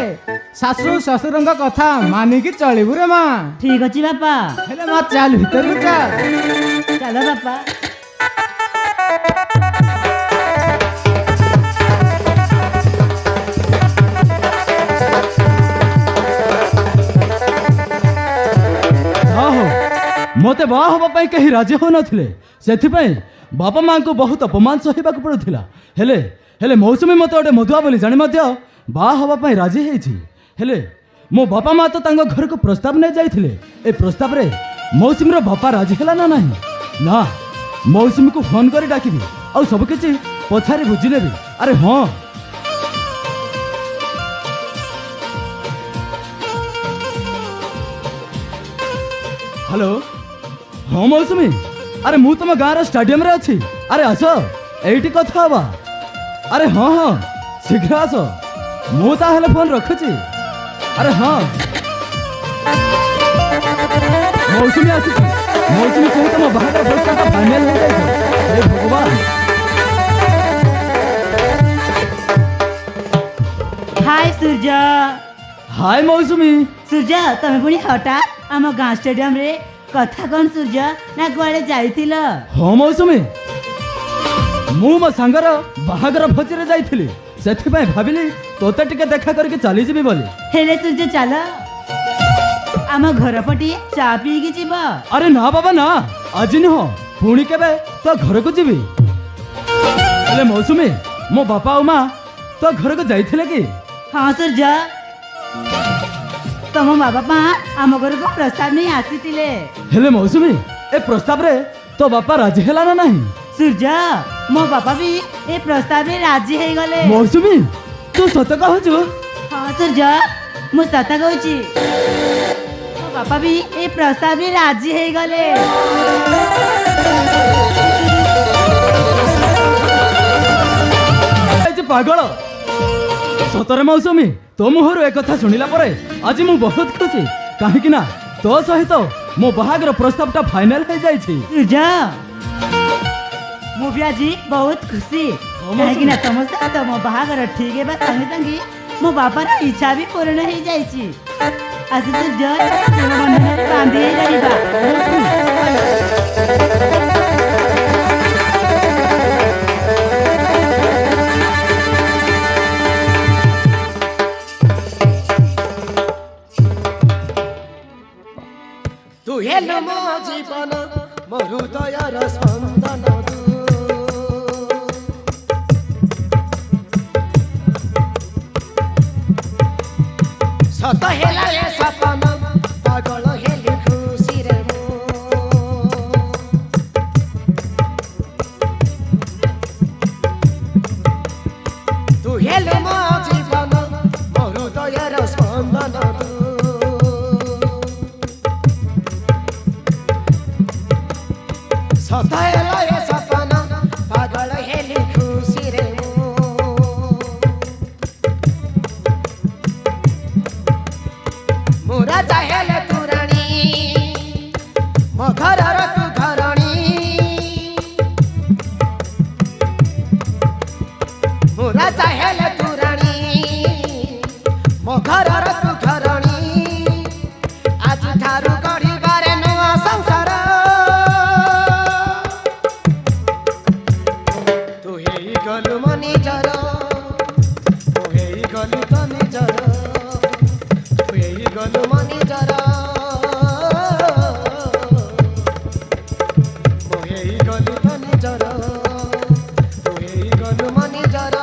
शाशु शशुरंग कथा मानिकी चलिबु रे माँ। ठीक अछि बापा हेले माँ चल भीतर को चल चलो बापा। मते बाहा हबा पई कहीं राजी हो नथिले सेथिपई बापा मां को बहुत अपमान सहिबा को पड़ुथिला। हेले हेले मौसुमी मते ओटे मधुआ बोली जानि मध्य बाहा हबा पई राजी हेछि। हेले मो बापा मां तो तांग घर को प्रस्ताव नै जाइथिले ए प्रस्ताव रे मौसुमी रो बापा राजी हला ना नाही ना मौसुमी को फोन करी डाकिबी आ सब किछि पछारे बुझि लेबी। अरे हां हेलो हाँ मौसुमी अरे मु तुम गाँव स्टाडियम रे अच्छी। अरे आस एटी कथा हवा। अरे हाँ हाँ शीघ्र आस मु ताहेले फोन रखुची। अरे हाँ मौसुमी आसी मौसुमी को तुम बाहर बस का फाइनल हो गई। हे भगवान हाय सूर्य। हाय मौसुमी। सूर्य तमे पुणी हठात आम गाँ स्टेडियम रे कथा कौन सूर्य ना कुआडे जाइथिल? हाँ मौसुमी मु मो सांगर बाहागर भोजरे जाइथिली सेथिपई भाबिली तोते टिके देखा करके चली जीवी बोली। हेले सूर्य चल आम घर पटी चा पीकी जीव। अरे ना बाबा ना आज नुह पुणी केबे तो घर को जीवी। हेले मौसुमी मो बापा और माँ तो घर को जाइथिले कि? हाँ सूर्य तम बाबा माँ आम घर को प्रस्ताव नहीं आसीथिले। हेले मौसुमी ए प्रस्ताव रे तो बापा राजी हेला ना नहीं? सूर्य मो बापा भी ए प्रस्ताव रे राजी हे गले। मौसुमी तू सत कहछु? हाँ सूर्य मु सत कहूची मो बापा भी ए प्रस्ताव रे राजी हे गले। ପାଗଳ ସତରେ ମୌସୁମୀ ତୋ ମୁହଁରୁ ଏକଥା ଶୁଣିଲା ପରେ ଆଜି ମୁଁ ବହୁତ ଖୁସି କାହିଁକି ନା ତୋ ସହିତ ମୋ ବାହାଘର ପ୍ରସ୍ତାବଟା ଫାଇନାଲ ହେଇଯାଇଛି ସୂର୍ଯ୍ୟ ମୁଁ ବି ଆଜି ବହୁତ ଖୁସି କାହିଁକି ନା ତମ ସହିତ ମୋ ବାହାଘର ଠିକ ହେବା ସାଙ୍ଗେ ସାଙ୍ଗେ ମୋ ବାପାର ଇଚ୍ଛା ବି ପୂରଣ ହେଇଯାଇଛି ଆଜି ସୂର୍ଯ୍ୟ ପ୍ରେମ ବନ୍ଧନରେ ବାନ୍ଧି ହେଇପାରିବା ତୁ ହେଲୁ ମୋ ଜୀବନ ମୋ ହୃଦୟର ସ୍ପନ୍ଦନ ସତ ହେଲା ଏ ସପନ ପାଗଳ ହେଲି ଖୁସିରେ ମୁଁ ତୁ ହେଲୁ ମୋ ଜୀବନ ମୋ ହୃଦୟର ସ୍ପନ୍ଦନ ସତ ହେଲା ଏ ସପନ ପାଗଳ ହେଲି ଖୁସିରେ ମୁଁ ମୋ ରାଜା ହେଲେ ତୁ ରାଣୀ ମୋ ଘରର ତୁ ଘରଣୀ ମୋ ରାଜା ହେଲେ ତୁ ରାଣୀ ମୋ ଘରର ତୁ ଘରଣୀ ଆଜି ଠାରୁ ଗଢ଼ିବାରେ ନୂଆ ସଂସାର ତୁ ହେଇଗଲୁ ମୋ ନିଜର ତୁ ହେଇଗଲୁ ତ ନିଜର ତୁ ହେଇଗଲୁ ମୋ ନିଜର ମୁଁ ହେଇଗଲୁ ତ ନିଜର ତୁ ହେଇଗଲୁ ମୋ ନିଜର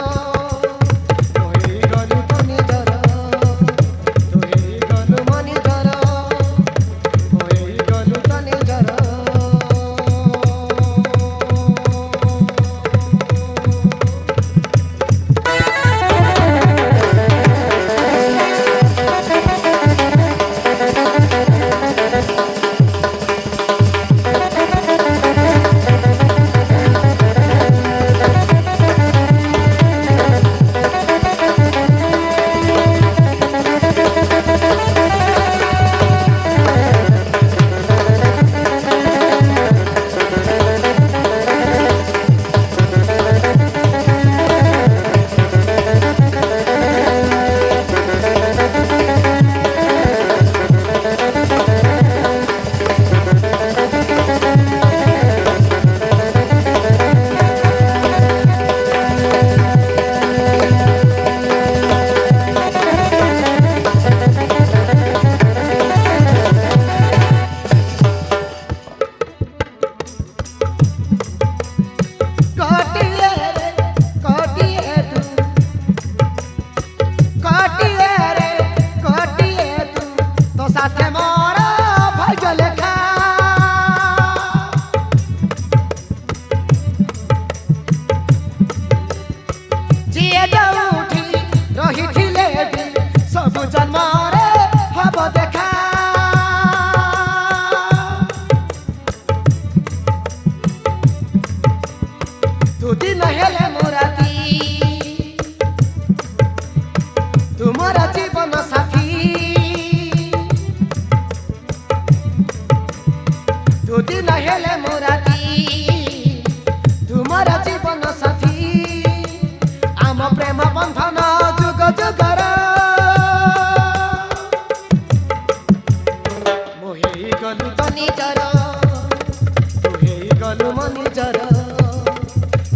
ତୁ ହେଇଗଲୁ ତ ନିଜର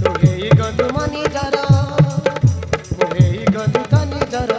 ତୁ ହେଇଗଲୁ ମୋ ନିଜର ତୁ ହେଇଗଲୁ ତ ନିଜର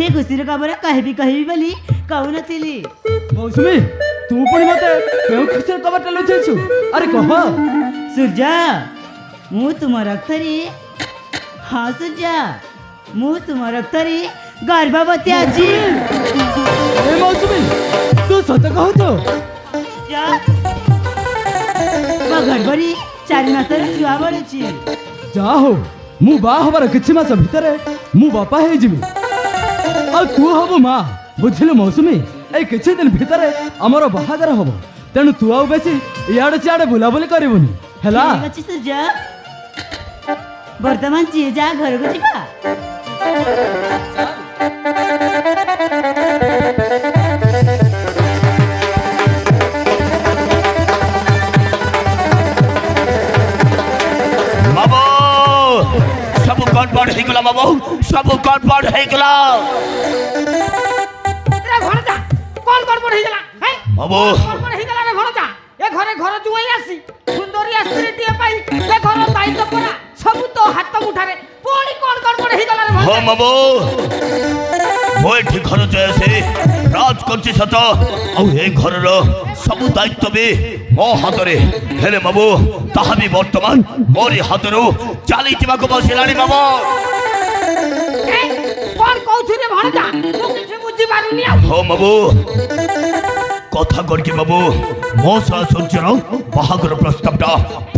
ସେ ଖୁସିର ଖବର କହିବି ବୋଲି କହୁନଥିଲି। ମୌସୁମୀ ତୁ ପୁଣି ମତେ କେଉଁ ଖୁସିର ଖବରଟା ଲୁଚେଇଛୁ? ଆରେ କହ। ସୂର୍ଯ୍ୟ ମୁଁ ତୁମ ରକ୍ତରେ, ହଁ ସୂର୍ଯ୍ୟ ମୁଁ ତୁମ ରକ୍ତରେ ଗର୍ଭବତୀ ଅଛି। ଏ ମୌସୁମୀ ତୁ ସତ କହୁଛୁ? ମୋ ଗର୍ଭରେ 4 ମାସର ଛୁଆ ବଢୁଛି। ଯାହା ହଉ ମୁଁ ବାହା ହବାର କିଛି ମାସ ଭିତରେ ମୁଁ ବାପା ହେଇଯିବି ଆଉ ତୁ ହବୁ ମା। ବୁଝିଲୁ ମୌସୁମୀ, ଏଇ କିଛି ଦିନ ଭିତରେ ଆମର ବାହାଘର ହବ, ତେଣୁ ତୁ ଆଉ ବେଶୀ ଇଆଡେ ସିଆଡେ ବୁଲାବୁଲି କରିବୁନି ହେଲା? ଠିକ୍ ଅଛି ସୂର୍ଯ୍ୟ, ବର୍ତ୍ତମାନ ଯିଏ ଯାହା ଘରକୁ ଯିବା। ସବୁ ଗଡ଼ବଡ଼ ହେଇଗଲା ବାବୁ, ସବୁ ଗଡ଼ବଡ଼ ହେଇଗଲା। ଭଣଜା କଣ ଗଡ଼ବଡ଼ ହେଇଗଲା? ବାବୁ ଗଡ଼ବଡ଼ ହେଇଗଲା ରେ ଭଣଜା। ଏ ଘରେ ଘର ଜୁଆଇ ଆସି ସୁନ୍ଦରୀ ସ୍ତ୍ରୀଟିଏ ପାଇ ଏ ଘର ଦାୟିତ୍ୱ ପରା ସବୁ ତ ହାତ ମୁଠାରେ, ପୁଣି କଣ ଗଡ଼ବଡ଼ ହେଇଗଲା ରେ ହଁ ଭଣଜା? ବାବୁ ମୁଁ ଏଠି ଘର ଜୟସେ ରାଜ କରୁଛି ସତ, ଆଉ ଏ ଘରର ସବୁ ଦାୟିତ୍ୱ ବି ମୋ ହାତରେ, ହେଲେ ବାବୁ ତାହା ବି ବର୍ତ୍ତମାନ ମୋରି ହାତରୁ ଚାଲିଯିବାକୁ ବସିଲାଣି ବାବୁ। କଣ କହୁଛୁ ରେ ଭଣଜା? ମୁଁ କିଛି ବୁଝିପାରୁନି ଆଉ। ହଁ ବାବୁ କଥା କରିକି ବାବୁ ମୋ ସହ ସୂର୍ଯ୍ୟର ବାହାଘର ପ୍ରସ୍ତାବଟା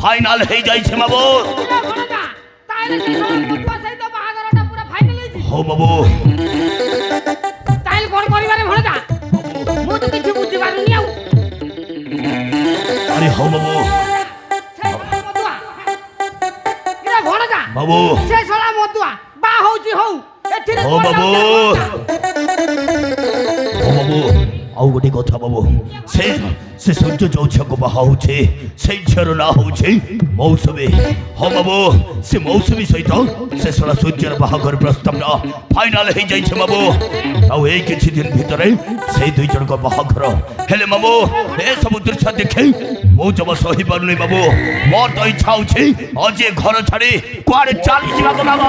ଫାଇନାଲ ହେଇଯାଇଛି ବାବୁ। ଭଣଜା ତାହେଲେ ସେ ମଧୁଆ ସହିତ ବାହାଘରଟା ପୁରା ଫାଇନାଲ ହେଇଛି? ହଁ ବାବୁ। ତାହେଲେ କଣ କରିବାରେ ଭଣଜା? ମୁଁ ତ କିଛି ବୁଝିପାରୁନି ଆଉ। ଆରେ ହଁ ବାବୁ। ସେ ଶଳା ମଧୁଆ ଇରେ ଭଣଜା ବାବୁ ସେ ଶଳା ମଧୁଆ ବାହା ହଉଛି ହଉ, ଏଥିରେ ହଁ କଣ ବାବୁ। ଯାଉଛି ରେ ହଁ ବାବୁ ଆଉ ଗୋଟେ କଥା ବାବୁ, ସେ ସୂର୍ଯ୍ୟ ଯୋଉ ଝିଅକୁ ବାହା ହଉଛି ସେଇ ଝିଅର ନାଁ ହଉଛି ମୌସୁମୀ। ହଁ ବାବୁ ସେ ମୌସୁମୀ ସହିତ ସେ ଶଳା ସୂର୍ଯ୍ୟର ବାହାଘର ପ୍ରସ୍ତାବଟା ଫାଇନାଲ ହେଇଯାଇଛି ବାବୁ, ଆଉ ଏଇ କିଛି ଦିନ ଭିତରେ ସେଇ 2 ଜଣଙ୍କ ବାହାଘର ହେଲେ ବାବୁ ଏସବୁ ଦୃଶ୍ୟ ଦେଖି ମୁଁ ଜମା ସହିପାରୁନି ବାବୁ। ମୋର ତ ଇଚ୍ଛା ହଉଛି ଆଜି ଏ ଘର ଛାଡି କୁଆଡେ ଚାଲିଯିବାକୁ ବାବୁ।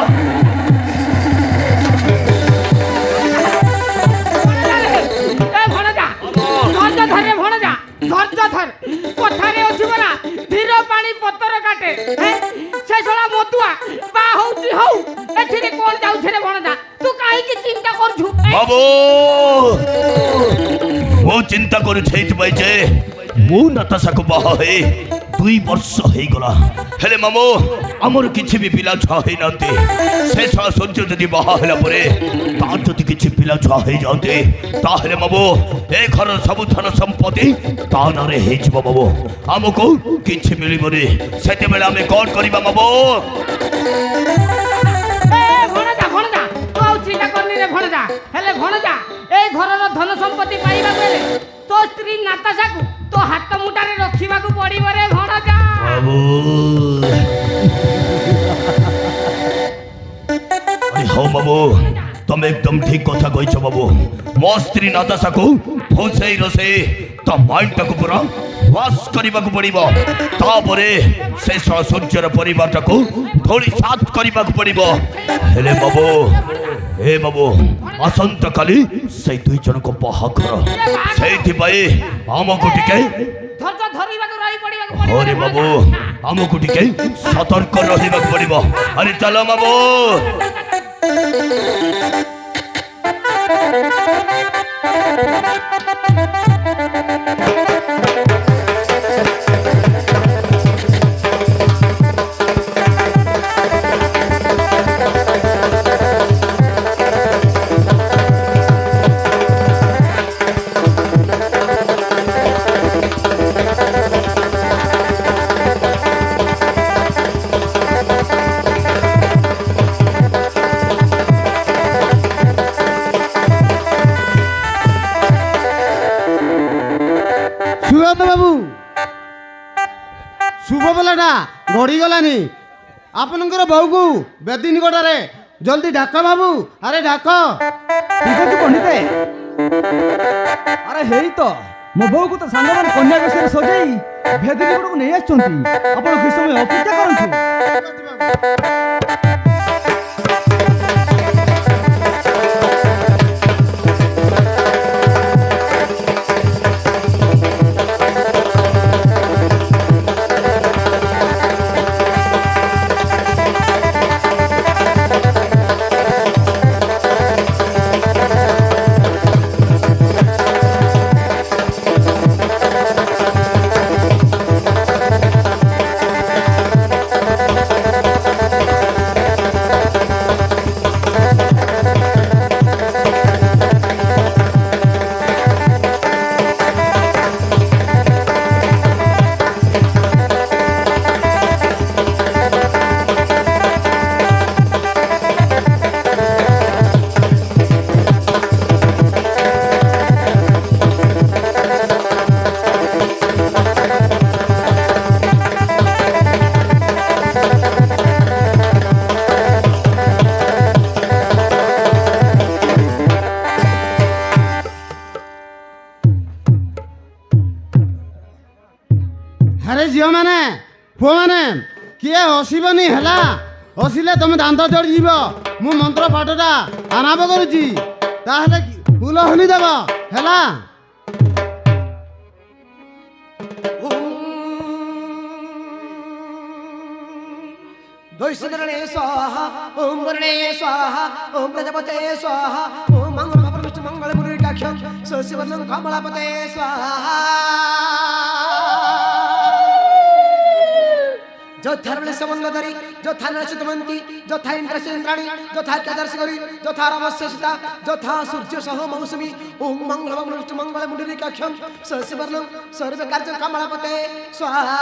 ଧୈର୍ଯ୍ୟ ଧରେ ଭଣଜା, ଧୈର୍ଯ୍ୟ ଧର। କଥାରେ ଅଛି ପରା ଧୀର ପାଣି ପତର କାଟେ। ସେ ଶଳା ମଧୁଆ ବାହା ହଉଛି ହଉ, ଏଥିରେ କଣ ଯାଉଛି ରେ ଭଣଜା? ତୁ କାହିଁକି ଚିନ୍ତା କରୁଛୁ? ବାବୁ ମୁଁ ଚିନ୍ତା କରୁଛି ଏଇଥିପାଇଁ ଯେ ମୁଁ ନାତାଶାକୁ ବାହା ହେଇ 2 ବର୍ଷ ହେଇଗଲା, ହେଲେ ମାମୁ ଆମର କିଛି ବି ପିଲା ଛୁଆ ହେଇନାହାନ୍ତି। ସେ ଶଳା ସୂର୍ଯ୍ୟ ଯଦି ବାହା ହେଲା ପରେ ତାର ଯଦି କିଛି ପିଲା ଛୁଆ ହେଇଯାଆନ୍ତି ତାହେଲେ ମାମୁ ଏ ଘରର ସବୁ ଧନ ସମ୍ପତ୍ତି ତା ନାଁରେ ହେଇଯିବ ବାବୁ, ଆମକୁ କିଛି ମିଳିବନି। ସେତେବେଳେ ଆମେ କଣ କରିବା ବାବୁ? ଭଣଜା ଭଣଜା ତୁ ଆଉ ଚିନ୍ତା କରନି ରେ ଭଣଜା। ହେଲେ ଭଣଜା এই ঘরর ধন সম্পত্তি পাইবা বেলে তো স্ত্রী নাতাশাকু তো হাত মুটারে রখিবাকু পড়িব রে ভণজা। বাবু হ্যাঁ বাবু তুমি একদম ঠিক কথা কইছ বাবু। ମୋ ସ୍ତ୍ରୀ ନାତାଶାକୁ ଭୋସେଇ ରୋଷେଇ ତା ମାଇଣ୍ଡଟାକୁ ପୁରା ୱାଶ କରିବାକୁ ପଡ଼ିବ, ତାପରେ ଶେଷ ସୂର୍ଯ୍ୟର ପରିବାରଟାକୁ ଧୋଳି ସାତ କରିବାକୁ ପଡ଼ିବ। ହେଲେ ବାବୁ ଏ ବାବୁ ଆସନ୍ତାକାଲି ସେଇ 2 ଜଣଙ୍କ ବାହାଘର, ସେଇଥିପାଇଁ ଆମକୁ ଟିକେ ধৈর্য ধরিবাকু রহি পড়িবাকু পড়িব হরে বাবু ଆମକୁ ଟିକେ ସତର୍କ ରହିବାକୁ ପଡ଼ିବ। ଆରେ ଚାଲ ବାବୁ। সুগত বাবু শুভ বেলাটা গড়িগলানি, আপনার বউকু বেদি নিকটরে জলদি ডাক বাবু। আরে ডাক। ঠিক আছে পণ্ডিতে। আরে হেই তো ମୋ ବୋଉକୁ ତ ସାଙ୍ଗମାନେ କନ୍ୟା ବେଶରେ ସଜେଇ ଭେଦି ନିକଟକୁ ନେଇ ଆସିଛନ୍ତି, ଆପଣ କିଛି ସମୟ ଅପେକ୍ଷା କରନ୍ତୁ। ଝିଅ ମାନେ ପୁଅ ମାନେ କିଏ ହସିବନି ହେଲା। ହସିଲେ ତମେ ଦାନ୍ତ ଚଢ଼ିଯିବ। ମୁଁ ମନ୍ତ୍ର ପାଠଟା ଆରମ୍ଭ କରୁଛି, ତାହେଲେ ଫୁଲ ହନି ଦେବ ହେଲା। दैसुदरणे स्वाहा ओम वरणे स्वाहा ओम प्रजापते स्वाहा ओम मंगल भवनष्ट मंगल मुनिकाक्षं सशिवनं कमलापते स्वाहा। যথারলে সমন্দরি যথা নরসিতমন্তি যথা ইন্দ্রসেন্দ্রাণী যথা কেদারশিগরি যথা রামস্যসিতা যথা সূর্য সহ মৌসুমী ওম মঙ্গলম নষ্ট মঙ্গল মুনিকাক্ষম সশিবর্ণম সর্ব কার্য কমলাপতে স্বাহা।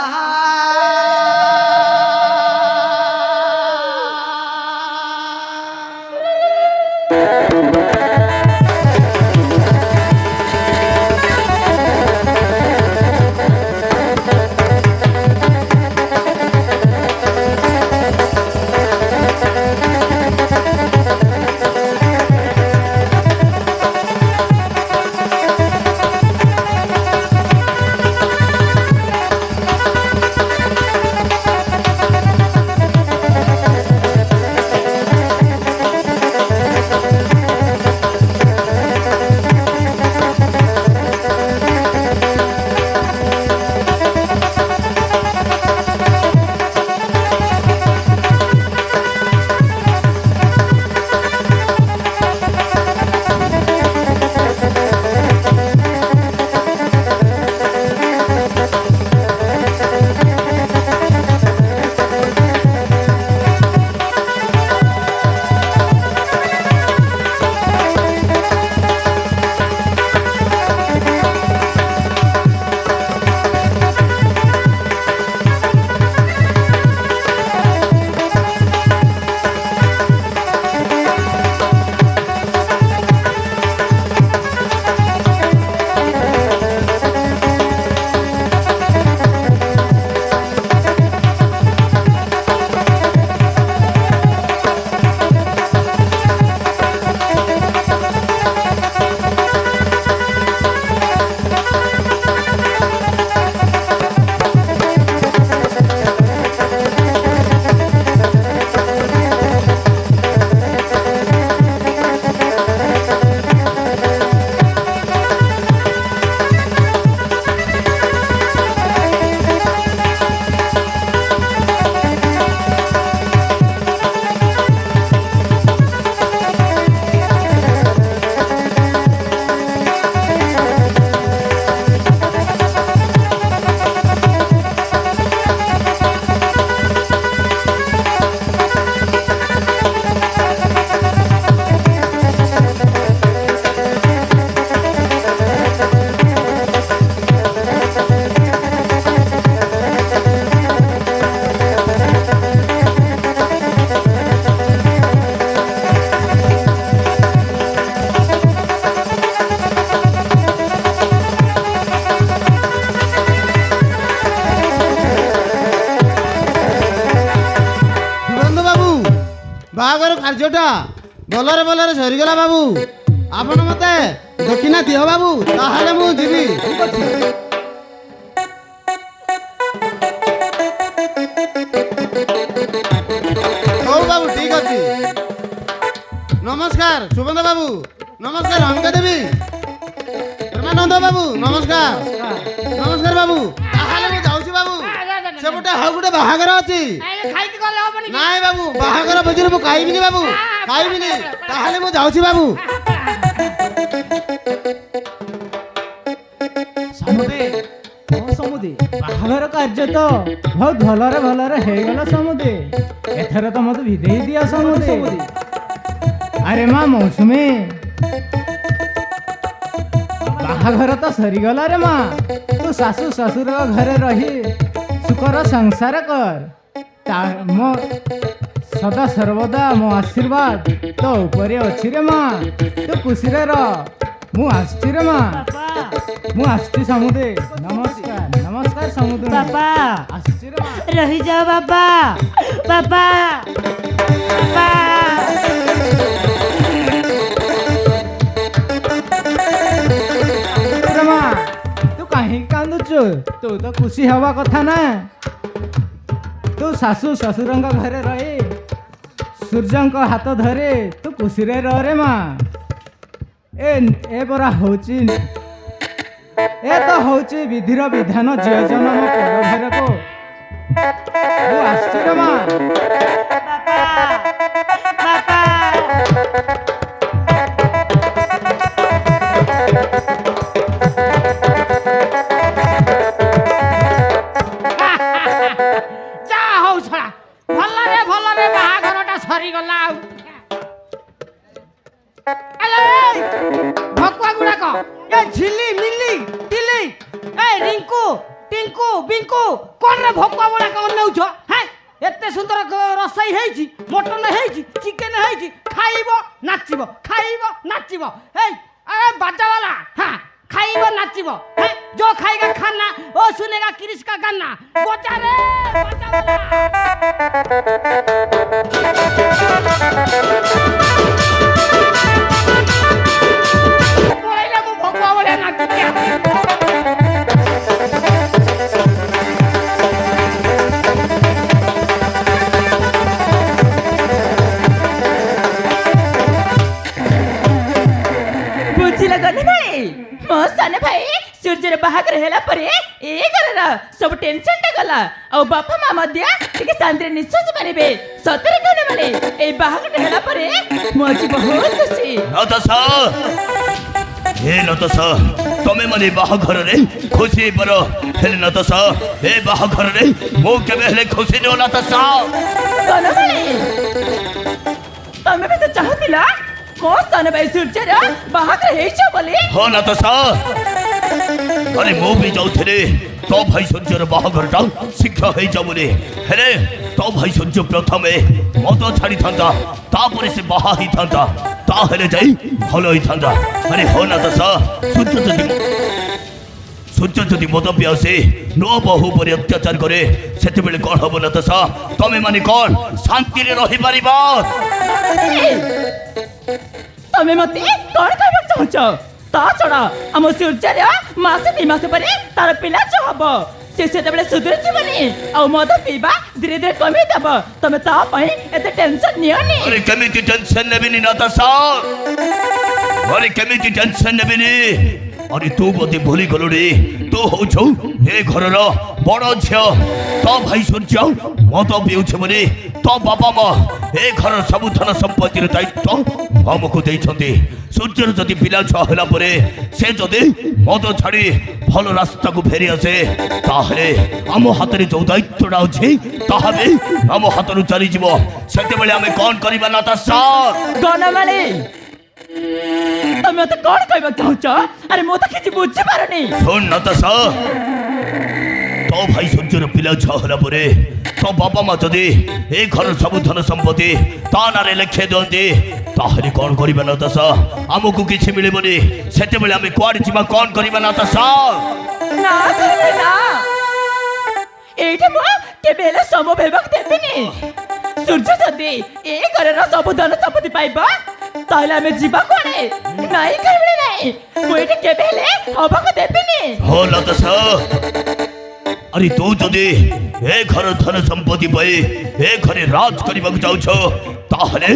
ବାହାଘର କାର୍ଯ୍ୟଟା ଭଲରେ ଭଲରେ ସରିଗଲା ବାବୁ। ଆପଣ ମତେ ଦେଖିନା ଦିଅ ବାବୁ, ତାହେଲେ ମୁଁ ଯିବି। ହଉ ବାବୁ ଠିକ ଅଛି। ନମସ୍କାର ସୁବନ୍ଧ ବାବୁ, ନମସ୍କାର ଅମିକା ଦେବୀ, ପ୍ରେମାନନ୍ଦ ବାବୁ ନମସ୍କାର। ନମସ୍କାର ବାବୁ, ତାହେଲେ ମୁଁ ଯାଉଛି ବାବୁ। ସେପଟେ ଆଉ ଗୋଟେ ବାହାଘର ଅଛି। ଖାଇକି ଗଲେ ହବନି। ନାଇଁ ବାବୁ, ବାହାଘର ଭୋଜିରେ ମୁଁ ଖାଇବିନି ବାବୁ, ଖାଇବିନି। ତାହେଲେ ମୁଁ ଯାଉଛି ବାବୁ। ସମୁଦି ସମୁଦି ବାହାଘର କାର୍ଯ୍ୟ ତ ବହୁତ ଭଲରେ ଭଲରେ ହେଇଗଲା ସମୁଦି। ଏଥର ତ ମତେ ବିଦେଇ ଦିଅ ସମୁଦି। ଆରେ ମା ମୌସୁମୀ, ବାହାଘର ତ ସରିଗଲା ରେ ମା। ତୁ ଶାଶୁ ଶ୍ୱଶୁର ଘରେ ରହି ସୁଖର ସଂସାର କର। ମୋ ସଦା ସର୍ବଦା ମୋ ଆଶୀର୍ବାଦ ତୋ ଉପରେ ଅଛି ରେ ମା। ତୁ ଖୁସିରେ ରହ। ମୁଁ ଆସିଛି ରେ ମା, ମୁଁ ଆସିଛି ସମୁଦି। ନମସ୍କାର ନମସ୍କାର ସମୁଦି। ବାପା ଆସିଛି ରେ ମା। ରହିଯାଅ ବାପା, ବାପା, ବାପା। ରେ ମା, ତୁ କାହିଁକି କାନ୍ଦୁଛୁ? जाचु तू तो खुशी हवा कथा ना तू शाशु शशुरंग घरे रही सूर्यंक हाथ धरे तू खुशी रे रह रे माँ ए परा होची ए तो होची विधिर विधान झियो जन्म पर घर को तू आसची रे माँ ବାପା যা হଉ ଛଡ଼ା ଭଲରେ ବାହାଘରଟା ସରିଗଲା ଆଉ ଭକୁଆ ଗୁଡାକ ଏ ଝିଲି ମିଲି ଟିଲି ଏ ରିଙ୍କୁ ଟିଙ୍କୁ ବିଙ୍କୁ କଣ ରେ ଭକୁଆ ଗୁଡାକ ଅନେଉଛ ହେଁ ଏତେ ସୁନ୍ଦର ରୋଷେଇ ହେଇଛି ମଟନ ହେଇଛି ଚିକେନ ହେଇଛି ଖାଇବ ନାଚିବ ହେଇ ଆରେ ବାଜାବାଲା ହଁ खाइब नाचिब है जो खाएगा खाना वो सुनेगा क्रिश का गाना बजा रे पहले मु भगवा वाले नाची बुझिला गने भाई मो साने भाई सूर्यर बाहागर हेला परे ए गरर सब टेंशन टा गला और बापा मां मध्य टिके शांति निश्वास मानिबे सतरे गने माने ए बाहागर हेला परे मोजी बहुत खुशी नतसा हे नतसा तमे माने बाहागर रे खुशी पर हेले नतसा हे बाहागर रे मो केबे हेले खुशी न नतसा गने भाई तमे भी तो चाहतिला मो साने भाई सूर्यर बाहागर हेछो बोले हो नतसा अरे मो भी जाउथले तो भाई सूर्यर बाहागर टा शिक्षा हे जाबोले हेले तो भाई सूर्य प्रथमे मत छाड़ी थांता तापरे से बाहा ही थांता ता हेले जाई भलो ही थांता अरे हो नतसा सूर्य जदि मत पियासे नो बहु पर अत्याचार करे सेते बेले कोन हबो नतसा तमे माने कोन शांति रे रहि परिबा तमे मते कोन कहबा चाहछ ता छड़ा हम सूर्यर मासे 2 मास परे तार पिला छ हबो से बेले सुधर जीवनी आ मद पीबा धीरे धीरे कमी देब तमे ता पई एते टेंशन नियनी अरे केमिति टेंशन नेबिनी नतसा अरे केमिति टेंशन नेबिनी अरे तू बोते भूली गलुडी तू हो छौ हे घरर बड़ झियो तो भाई सूर्य मत पिउछ बने तो बापा मां ए घर सब धन संपत्ति रे दायित्व हमको देइछन्ती सूर्य जदि पिला छ होला परे से जदि मद छाड़ी भल रास्ता को फेरी आसे ताहले हम हाथ रे जो दायित्वडा अछि ताहाबे हम हाथ रु चली जीवो सेते बेले हमें कोन करिबा नतसा गनमाली तमे मते कोन कहबा चाहछ अरे मो तो किछि बुझि पारनी सुन नतसा तो भाई सूर्यर पिला छ होला परे तो बापा मां जदि ए घर सब धन संपत्ति ता नारे लिखे दंती ताहले कोन करिबा नतसा हमको किछि मिलेबनी सेते बेले हमें क्वाड जिमा कोन करिबा नतसा ना करे ना एटा मो केबेले सम बेबक देबिनी सूर्य जदि ए घरर सब धन संपत्ति पाइबा ताहले हमें जीवा कोने नाही करबे नाही मो एटा केबेले हबक देबिनी हो नतसा अरे तू जदि ए घर धन संपत्ति पाई ए घरे राज करबाक जाउछ ताहले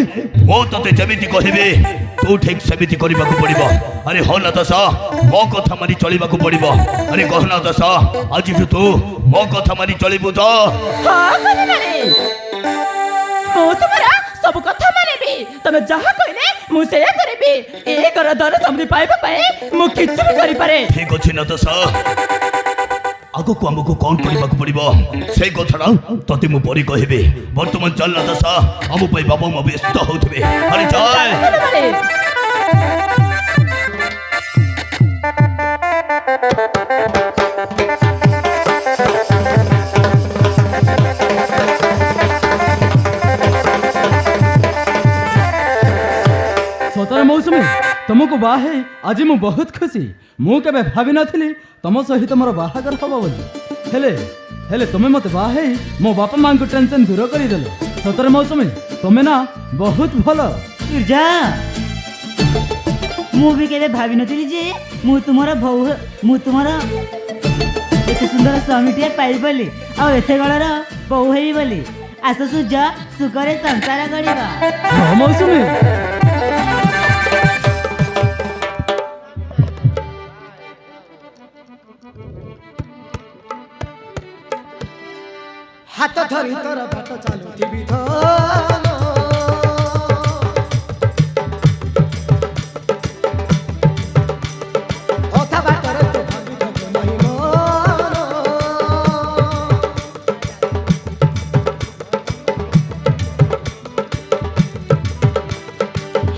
मो तते जेमिति कहिबे तू ठीक सेमिति करबाक पड़िबो अरे हो नतसा मो कथा मानि चलिबाक पड़िबो अरे कह नतसा आज तू मो कथा मानि चलिबु तो हां करे नानी मो तुम्हारा सब कथा मानिबी तमे जहा कहले मु से करबी ए घर धन संपत्ति पाइबा पाए मु किछु भी करि पारे ठीक अछि नतसा आगो को हमको कौन करबाक पड़िबो से कथाडा तते मु परि कहिबे वर्तमान चल नतसा हम पई बाबा म व्यस्त होथबे अरे चल सतर मौसमी तुमको बाहे आज मु बहुत खुशी मु केबे भाबी नथिली तुम सहित मोर बाहागर हबो बोली हेले हेले तुमे मते बाहे मो बापा मां को टेंशन दूर करी देलो सतर मौसमी तुमे ना बहुत भलो सूर्या मु भी केबे भाबी नथिली जे मु तुमरा ଏତେ ସୁନ୍ଦର ସ୍ୱାମୀଟିଏ ପାଇବି ବୋଲି ଆଉ ଏତେ ଗଳର ବୋହୂ ହେବି ବୋଲି ଆସ ସୂର୍ଯ୍ୟ ସୁଖରେ ସଂସାର ଗଢ଼ିବ। ହଁ ମୌସୁମୀ। ହାତ ଧରି ତୋର ବାଟ ଚାଲୁଥିବି ଧନ ଅଧା ବାଟରେ ତୁ ଭାବିଦବୁ ନାହିଁ ମନ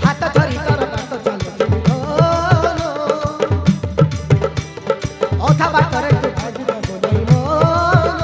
ହାତ ଧରି ତୋର ବାଟ ଚାଲୁଥିବି ଧନ ଅଧା ବାଟରେ ତୁ ଭାବିଦବୁ ନାହିଁ ମନ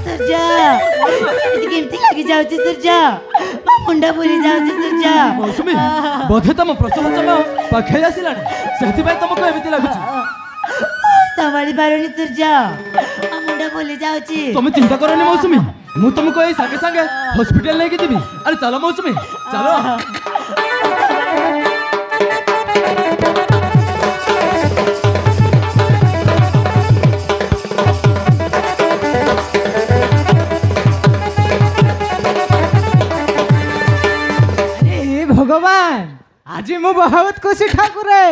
ସୂର୍ଯ୍ୟ ଏମିତି କେମିତି ଲାଗି ଯାଉଛି ସୂର୍ଯ୍ୟ ମୋ ମୁଣ୍ଡ ବୁଲି ଯାଉଛି ସୂର୍ଯ୍ୟ ମୌସୁମୀ ବୋଧେ ତମ ପ୍ରସବ ସମୟ ପାଖେଇ ଆସିଲାଣି ସେଥିପାଇଁ ତମକୁ ଏମିତି ଲାଗୁଛି ସମ୍ଭାଳି ପାରୁନି ସୂର୍ଯ୍ୟ ମୋ ମୁଣ୍ଡ ବୁଲି ଯାଉଛି ତମେ ଚିନ୍ତା କରନି ମୌସୁମୀ ମୁଁ ତମକୁ ଏଇ ସାଙ୍ଗେ ସାଙ୍ଗେ ହସ୍ପିଟାଲ ନେଇକି ଯିବି ଆରେ ଚାଲ ମୌସୁମୀ ଚାଲ भगवान आज मु बहुत खुशी ठाकुरे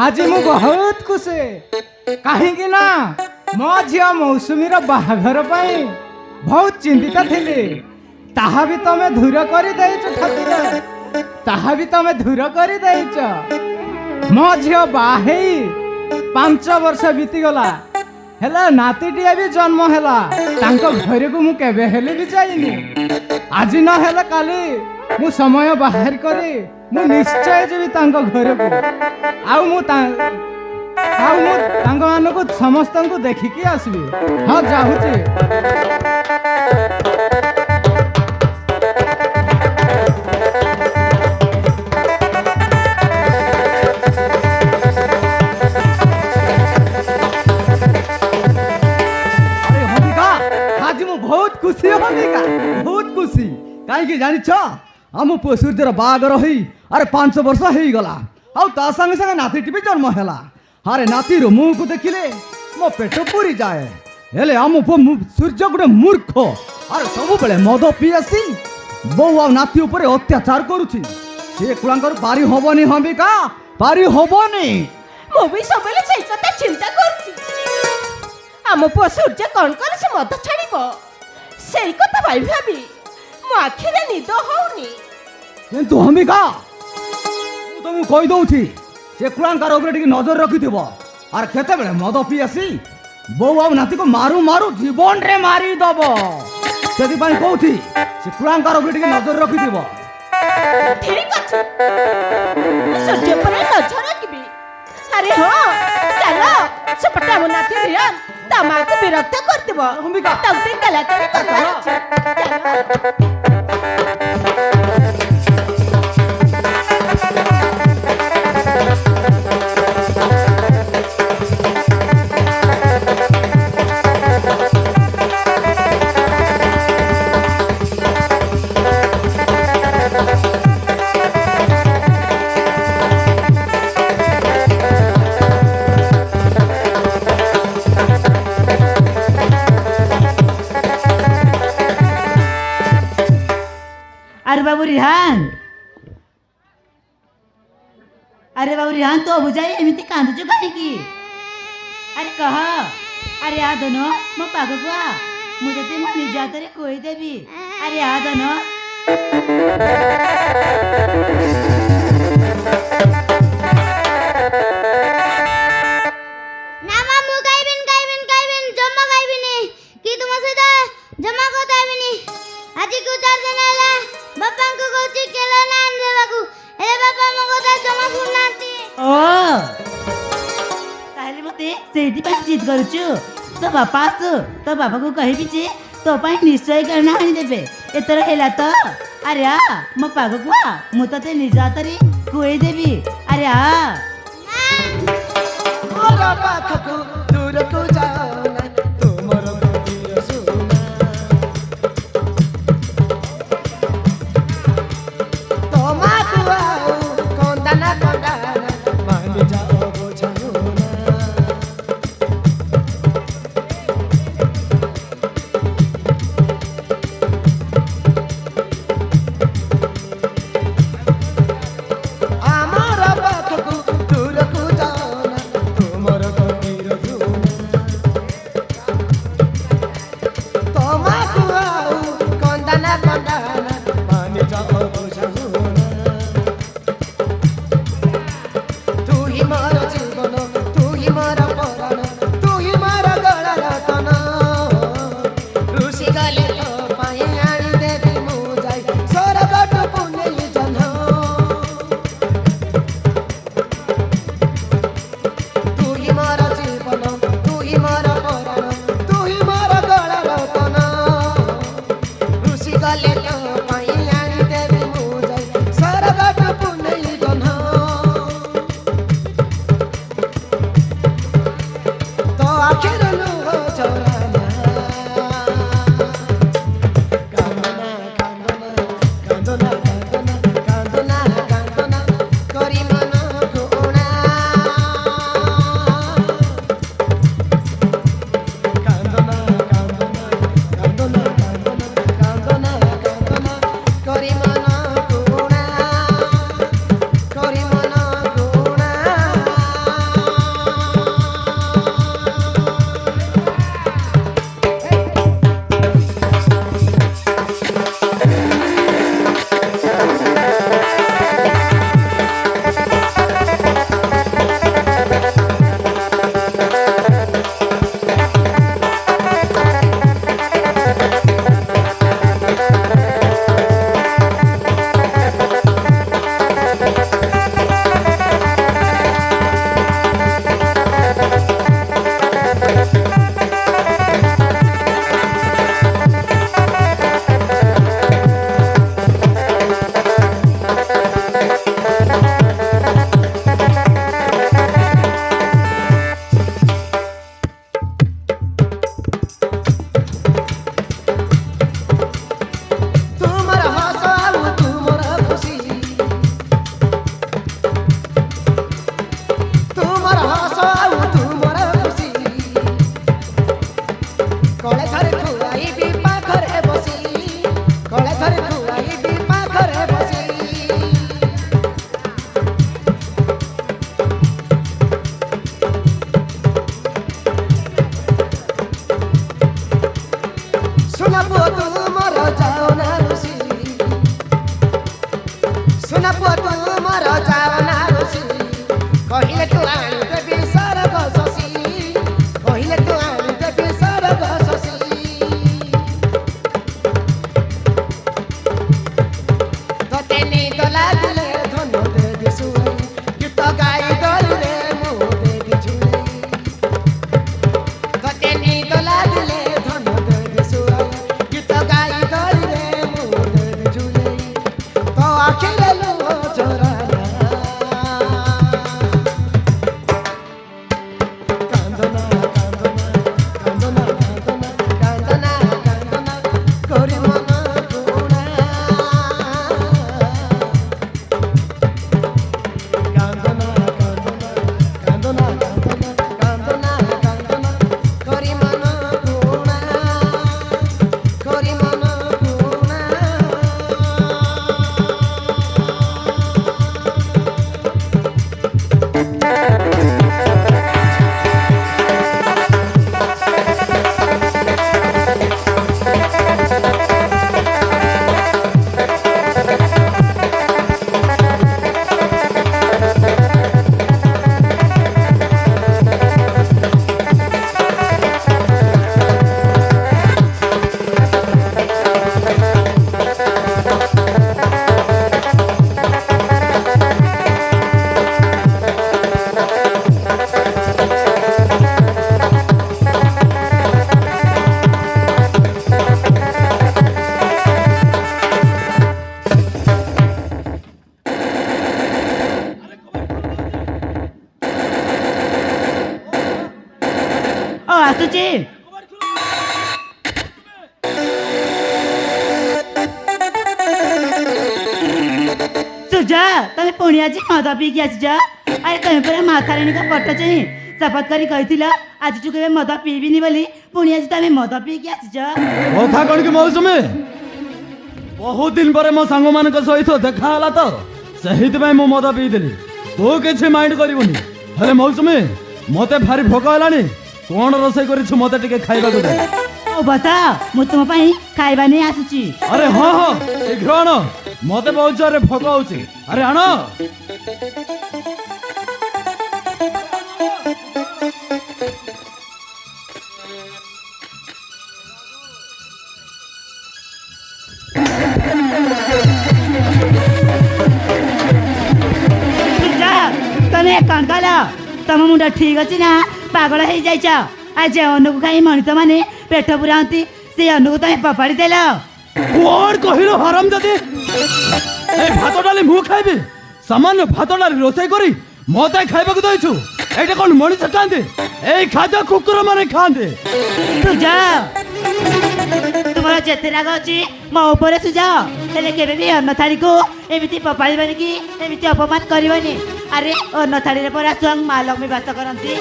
आज मु बहुत खुशी कहीं ना मो झिया मौसुमी बाहाघर पाई बहुत चिंतित थिली ताहा भी तमे धूर कर ठाकुर ताहा भी तमे धूर कर मो झिया बाहे 5 वर्ष बीतीगला हेला नातीटिए भी जन्म हेला तांको घर को मु केबे हेले भी जाइनी आज न हेला काली मु समय बाहर करे मु निश्चय जीवी तांको घर को आउ तांको मान को समस्त को देखिकी आसबी हाँ जाऊची आज मु बहुत खुशी होनिका बहुत खुशी कहीं जानी आम पुओ सूर्यर बाहागर हो अरे 5 वर्ष हो गला आउ ता संगे संगे नातीटी भी जन्म है अरे नातीर मुह को देखिले मो पेट पूरी जाए हेले आम पुओ सूर्य गोटे मूर्ख अरे सब बेले मद पी आसी बो आ नाती उपरे अत्याचार करुछि से कुलांकर पारी होबनी हंबिका पारी होबनी मु भी सबले सेई कथा चिंता करछि आम पुओ सूर्य कौन कर से मद छाड़िबो सेई कथा भाई भाबी मो आखिरे निद होउनी किंतु हमिका तुम कही दौची से कुलांकार उपरे टिके नजर रखिथिबो आर केते बेले मद पी आसी बो आ नाती को मारू मारू जीवन रे मारी दबो सेति पाई कहूथि से कुलांकार उपरे टिके नजर रखिथिबो ठीक अछि सूर्य पर नजर रखिबी अरे हो चलो सपटा मो नाती रियान तमा को विरक्त कर देबो हमिका तौते कलाकारी करबो चलो अरे बाबू रिहान तो बुझाई एमती कांदुचु कहीं अरे कह अरे आ दोनों मो पाग को आ मुझे ते मो निज हाथ रे कोई देबी अरे आ दोनों नामा मु गाइबिन जम्मा गाइबिनी कि तुम सदा जम्मा को दाबिनी आज को 4 दिन होला बापा को कहछि केला ना देबाकू ए बापा मो কথা जम्मा सुनाती ओ ताहले मते सेठी पर जिद करूछु तो बापा आसु तो बापा को कहबी जे तो पाई निश्चय करना आनी देबे एतर हेला तो अरे आ मो पाग को आ मु तते निज हाथ रे कोई देबी अरे आ मोरा पाखको दूर को जाना तुमर गंभीर सुना तमाकु आओ कोंदाना मान जाओ बोझाओ ना आमारा पाखको दूर को जाना तुमर गंभीर ଆଖିର ଲୁହ ଝରାନା କାନ୍ଦନା କାନ୍ଦନା କାନ୍ଦନା କାନ୍ଦନା କାନ୍ଦନା କାନ୍ଦନା କରି ମନକୁ ଉଣା କାନ୍ଦନା କାନ୍ଦନା କାନ୍ଦନା କାନ୍ଦନା କାନ୍ଦନା କରି ମନକୁ ଉଣା କରି ମନକୁ ଉଣା ତୁମର ହସ ଆଉ ତୁମର ଖୁସି ତୁମର ହସ ଆଉ ତୁମର ଖୁସି କଳେ ଥରେ ଖୁଆଇବି ପାଖରେ ବସି କଳେ ଥରେ ଖୁଆଇବି ପାଖରେ ବସି ସୁନା ପୁଅ ତୁମର ଯାଉନା ରୁଷି ସୁନା ପୁଅ ତୁମର ଯାଉନା ରୁଷି କହିଲେ ତୁ ଆଣିଦେବି ସରଗ ଶଶୀ କହିଲେ ତୁ ଆଣିଦେବି ସରଗ ଶଶୀ ତତେ ନିଦ ଲାଗିଲେ ଧନ ଦେବି ଶୁଣେଇ ଗୀତ ଗାଇ ଦଳିରେ ମୁଁ ଦେବି ଝୁଲେଇ ତତେ ନିଦ ଲାଗିଲେ ଧନ ଦେବି ଶୁଣେଇ ଗୀତ ଗାଇ ଦଳିରେ ମୁଁ ଦେବି ଝୁଲେଇ ତୋ ଆଖିରେ ଲୁହ ଝରାନା କାନ୍ଦନା କାନ୍ଦନା କାନ୍ଦନା କାନ୍ଦନା କାନ୍ଦନା କାନ୍ଦନା କରି ମନକୁ ଉଣା କାନ୍ଦନା କାନ୍ଦନା କାନ୍ଦନା କାନ୍ଦନା କାନ୍ଦନା କାନ୍ଦନା କରି ମନକୁ ଉଣା କରି ମନକୁ ଉଣା ଓ ଆସୁଛି ସୂର୍ଯ୍ୟ ତମେ ପୁଣି ଆଜି ମଦ ପିଇକି ଆସିଛ ଆରେ ତମେ ପୁରା ମାଥାରାଣୀଙ୍କ ପଟ ଚାହିଁ ଶପଥ କରି କହିଥିଲ ଆଜିଠୁ କେବେ ମଦ ପିଇବିନି ବୋଲି ପୁଣି ଆଜି ତମେ ମଦ ପିଇକି ଆସିଛ କଥା କଣ କି ମୌସୁମୀ ବହୁତ ଦିନ ପରେ ମୋ ସାଙ୍ଗମାନଙ୍କ ସହିତ ଦେଖା ହେଲା ତ ସେଇଥିପାଇଁ ମୁଁ ମଦ ପିଇଦେଲି ତୁ କିଛି ମାଇଣ୍ଡ କରିବୁନି ହେଲେ ମୌସୁମୀ ମତେ ଭାରି ଭୋକ ହେଲାଣି କଣ ରୋଷେଇ କରିଛୁ ମତେ ଟିକେ ଖାଇବାକୁ ଦେ ଓ ବସ ମୁଁ ତୁମ ପାଇଁ ଖାଇବା ନେଇ ଆସୁଛି ଆରେ ହଁ ହଁ ଶୀଘ୍ର ଆଣ ମତେ ବହୁତ ଜୋରରେ ଭୋକ ହଉଛି ଆରେ ଆଣ ତମେ କଣ କଲ ତମ ମୁଣ୍ଡ ଠିକ ଅଛି ନା ପାଗଳ ହେଇଯାଇଛ ଆଜି ଅନ୍ନକୁ ଖାଇ ମଣିଷ ମାନେ ପେଟ ପୁରାନ୍ତି ସେଇ ଅନ୍ନକୁ ତମେ ଫୋପାଡ଼ି ଦେଲ କଣ କହିଲ ହରାମ ଯଦି এই ভাত ডালি মু খাইবি সামান্য ভাত ডালি রোষেই করি মতে খাইବାକୁ ଦେଇଛୁ ଏଇଟା କ'ଣ ମଣିଷ ଖାଆନ୍ତି ଏଇ ଖାଦ୍ୟ କୁକୁର ମାନେ ଖାଆନ୍ତି ସୁଯାଅ ତୁମର ଯେତେ ରାଗ ଅଛି ମୋ ଉପରେ ସୁଯାଅ ହେଲେ କେବେ ବି ଅନ୍ନ ଥାଳିକୁ ଏମିତି ଫୋପାଡ଼ିବନି କି ଏମିତି ଅପମାନ କରିବନି ଆରେ ଅନ୍ନ ଥାଳିରେ ପରା ସ୍ୱୟଂ ମା ଲକ୍ଷ୍ମୀ ବାସ କରନ୍ତି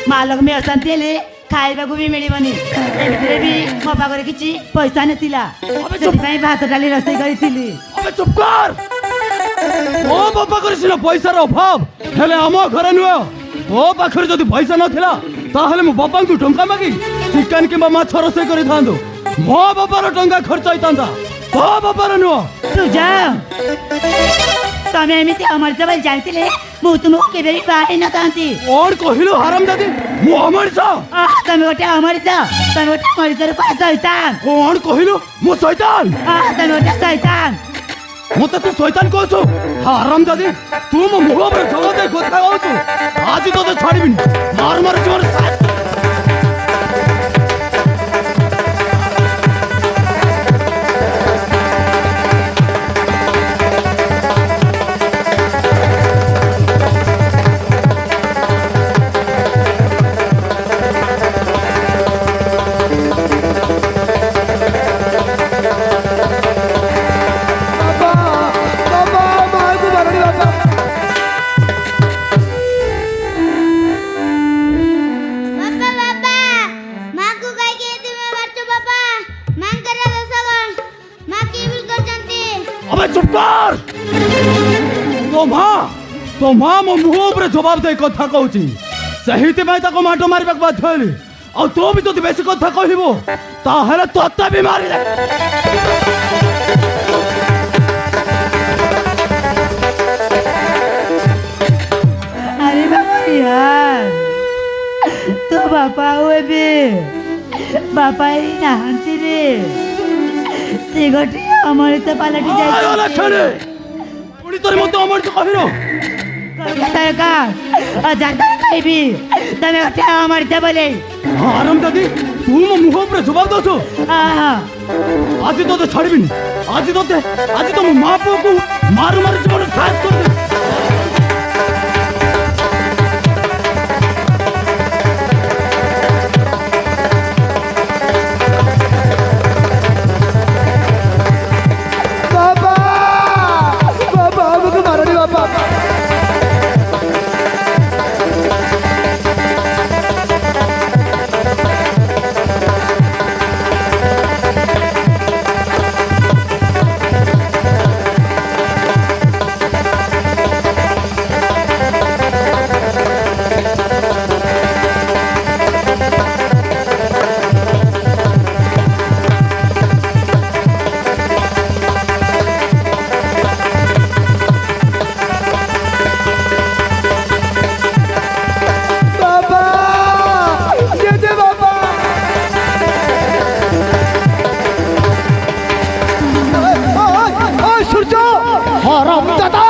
ମା ଲକ୍ଷ୍ମୀ ଅଶାନ୍ତି ହେଲେ ଖାଇବାକୁ ବି ମିଳିବନି ଏମିତିରେ ବି ମୋ ପାଖରେ କିଛି ପଇସା ନଥିଲା ସେଥିପାଇଁ ଭାତ ଡାଲି ରୋଷେଇ କରିଥିଲି अबे चुप कर ମୋ ପାଖରେ ସିନା ପଇସାର ଅଭାବ ହେଲେ ଆମ ଘରେ ନୁହେଁ ମୋ ପାଖରେ ଯଦି ପଇସା ନଥିଲା ତାହେଲେ ମୋ ବାପାଙ୍କୁ ଟଙ୍କା ମାଗି ଚିକେନ କିମ୍ବା ମାଛ ରୋଷେଇ କରିଥାନ୍ତୁ ମୋ ବାପାର ଟଙ୍କା ଖର୍ଚ୍ଚ ହେଇଥାନ୍ତା ତୋ ବାପାର ନୁହଁ ସୁଯାଅ ତମେ ଏମିତି ଅମରିତ ବୋଲି ଜାଣିଥିଲେ ମୁଁ ତୁମକୁ କେବେ ବି ବାହା ହେଇନଥାନ୍ତି କ'ଣ କହିଲୁ ହାରାମ ଦାଦି ମୁଁ ଅମଣିଷ ତମେ ଗୋଟେ ଅମରିତ ତମେ ଗୋଟେ ଅମରିତର ଶୈତାନ କ'ଣ କହିଲୁ ମୁଁ ଶୈତାନ ତମେ ଗୋଟେ ଶୈତାନ ମୋତେ ତୁ ଶୈତାନ କହୁଛୁ ହାରାମ ଦାଦି ତୁ ମୋ ମୁହଁ ଉପରେ ଜବାବ ଦେଇ କଥା କହୁଛୁ ଆଜି ତୋତେ ଛାଡ଼ିବିନି ମାର ମାର ଜୋର बाबा माँ को मारनी बाबा बाबा माँ को कह के तुम्हें बच्चों बाबा माँ करा दसगन माँ की भी कर जानती अबे चुप कर तो माँ मो मुह उपरे जवाब दे कथा कहूची सेहिति ताको माटो मारिबाक बाध्य हेली आ तो भी जदि बेसी कथा कहबो ताहेले तोते भी मारि दे अरे बाबा यार तो बापा हुए बे बापा ही नाहंती रे से गोटे अमृत पालटी आयो जाए लखने पुणी तोर मते अमर तो कहिरो कलकत्ता का अजाता खाइबी तमे गोटे अमृत बोले आराम दादी तू मो मुह उपरे जवाब दछो आज तो छाड़बिनी आज तो मो मां पुओ को मारू मारू जीवन साथ कर दे बाबा बाबा हमको मारनी बाबा बाबा ये दे बाबा ओए सूर्य हराम दादा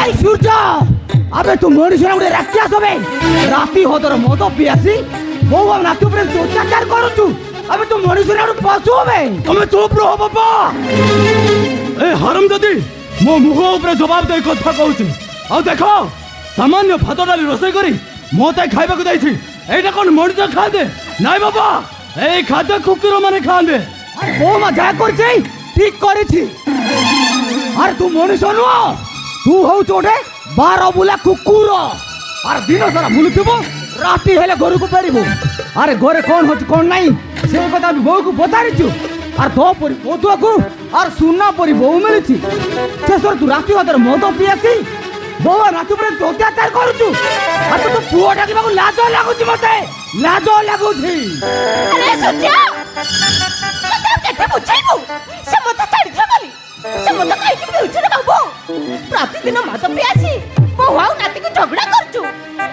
এই সূর্য আবে তো মনুষ্য গোটে রাক্ষস হবে রাতি হদর মদ পিয়াসি বউ আর নাতি উপরে অত্যাচার করুছু আবে তো মনুষ্য গোটে পশু হবে তুমি চুপ রহ বাবা ए हरम दादी मो मुह उपरे जवाब दे कथा कहूची आ देखो सामान्य भात डाली रोषेई करी मते खाइबाकू दैछि एटा कोन मଣିଷ खादे नाइ बाबा ए खाद्य कुकुर माने खादे বৌমা যা করছে ঠিক করেছি আর তু মনুষ্য নুহ তু হউছ ওটে 12 বুলা কুকুর আর দিন সারা বুলুথিব রাতি হেলে ঘরকু ফেরিবু আরে ঘরে কোন হচ্ছে কোন নাই সেই কথা আমি বউকু পচারিছু আর তো পরি পতুয়াকু আর সুনা পরি বউ মিলিছি শেষর তু রাতি হদর মদ পিয়াছি বউ আর নাতি উপরে তু অত্যাচার করুছু আর তো পুଅ ডাকিবাকু লাজ লাগুছি মতে লাজ লাগুছি আরে সূর্য তোতে কেতে বুঝাইবু সে মতে ছাড়িছিল বলি সে মতে কাইকি পিউছি রে বাবু প্রতিদিন মদ পিয়াছি বহু ଆଉ ନାତିକୁ ଝଗଡ଼ା କରୁଛୁ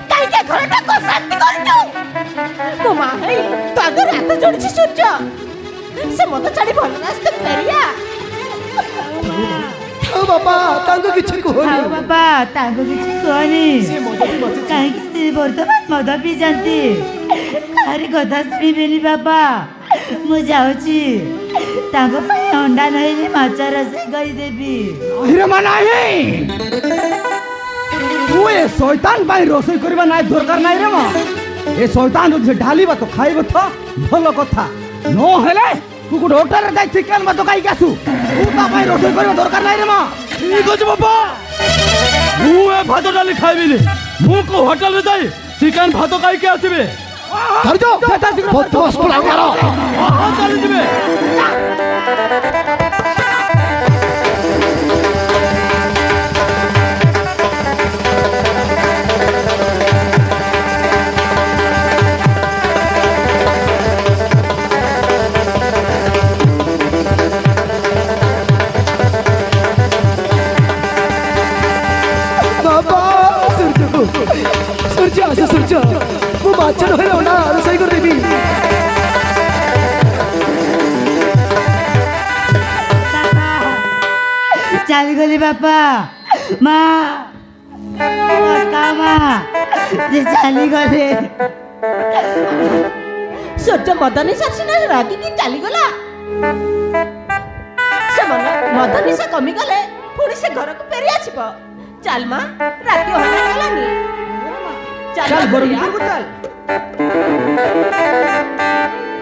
କାହିଁକି ଘରଟା ଅଶାନ୍ତି କରୁଛୁ ମୋ ମା ହେଇ ତୋ ଆଗରେ ହାତ ଯୋଡୁଛି ସୂର୍ଯ୍ୟ ସେ ମଦ ଛାଡି ଭଲ ରାସ୍ତାକୁ ଫେରିଆ ଥାଉ ବାପା ତାଙ୍କୁ କିଛି କୁହନି ଆଉ ବାପା ତାଙ୍କୁ କିଛି କୁହନି ସେ ମଦ ବି ବସିଛି କାହିଁକି ସେ ବର୍ତ୍ତମାନ ମଦ ପିଇଛନ୍ତି କାହାରି କଥା ଶୁଣିବେନି ବାପା ମୁଁ ଯାଉଛି ତାଙ୍କ ପାଇଁ ଅଣ୍ଡା ନହେଲେ ମାଛ ରୋଷେଇ କରିଦେବି। ନାହିଁରେ ମା ନାହିଁ, ତୁ ଏ ଶୈତାନ ପାଇଁ ରୋଷେଇ କରିବା ନାଇଁ ଦରକାର ନାହିଁ ରେ ମା। ଏ ଶୈତାନ ଯଦି ଢାଲିବ ତ ଖାଇବ ତ ଭଲ କଥା, ନହେଲେ ତୁ ଗୋଟେ ହୋଟେଲରେ ଯାଇ ଚିକେନ ଭାତ ଖାଇକି ଆସୁ। ତୁ ତା ପାଇଁ ରୋଷେଇ କରିବା ଦରକାର ନାହିଁ ରେ ମା। ଠିକ ଅଛି ବାପା, ମୁଁ ଏ ଭାତ ଡାଲି ଖାଇବିନି। ମୁଁ କୋଉ ହୋଟେଲରେ ଯାଇ ଚିକେନ ଭାତ ଖାଇକି ଆସିବି। ଚାଲିଯିବେ। ସୂର୍ଯ୍ୟ ଆସ ସୂର୍ଯ୍ୟ, ମୁଁ ମାଛ ନହେଲେ ଅଣ୍ଡା ରୋଷେଇ କରିଦେବି। ଚାଲିଗଲି ବାପା, ମା ମା ସେ ଚାଲିଗଲେ। ସୂର୍ଯ୍ୟ ମଦ ନିଶା ସିନା ରାଗିକି ଚାଲିଗଲା। ସେମାନେ ମଦ ନିଶା କମିଗଲେ ପୁଣି ସେ ଘରକୁ ଫେରି ଆସିବ। ଚାଲ ମା, ରାତି ହେଲାନି। ଚାଲ ଘର ଭିତରକୁ ଚାଲ।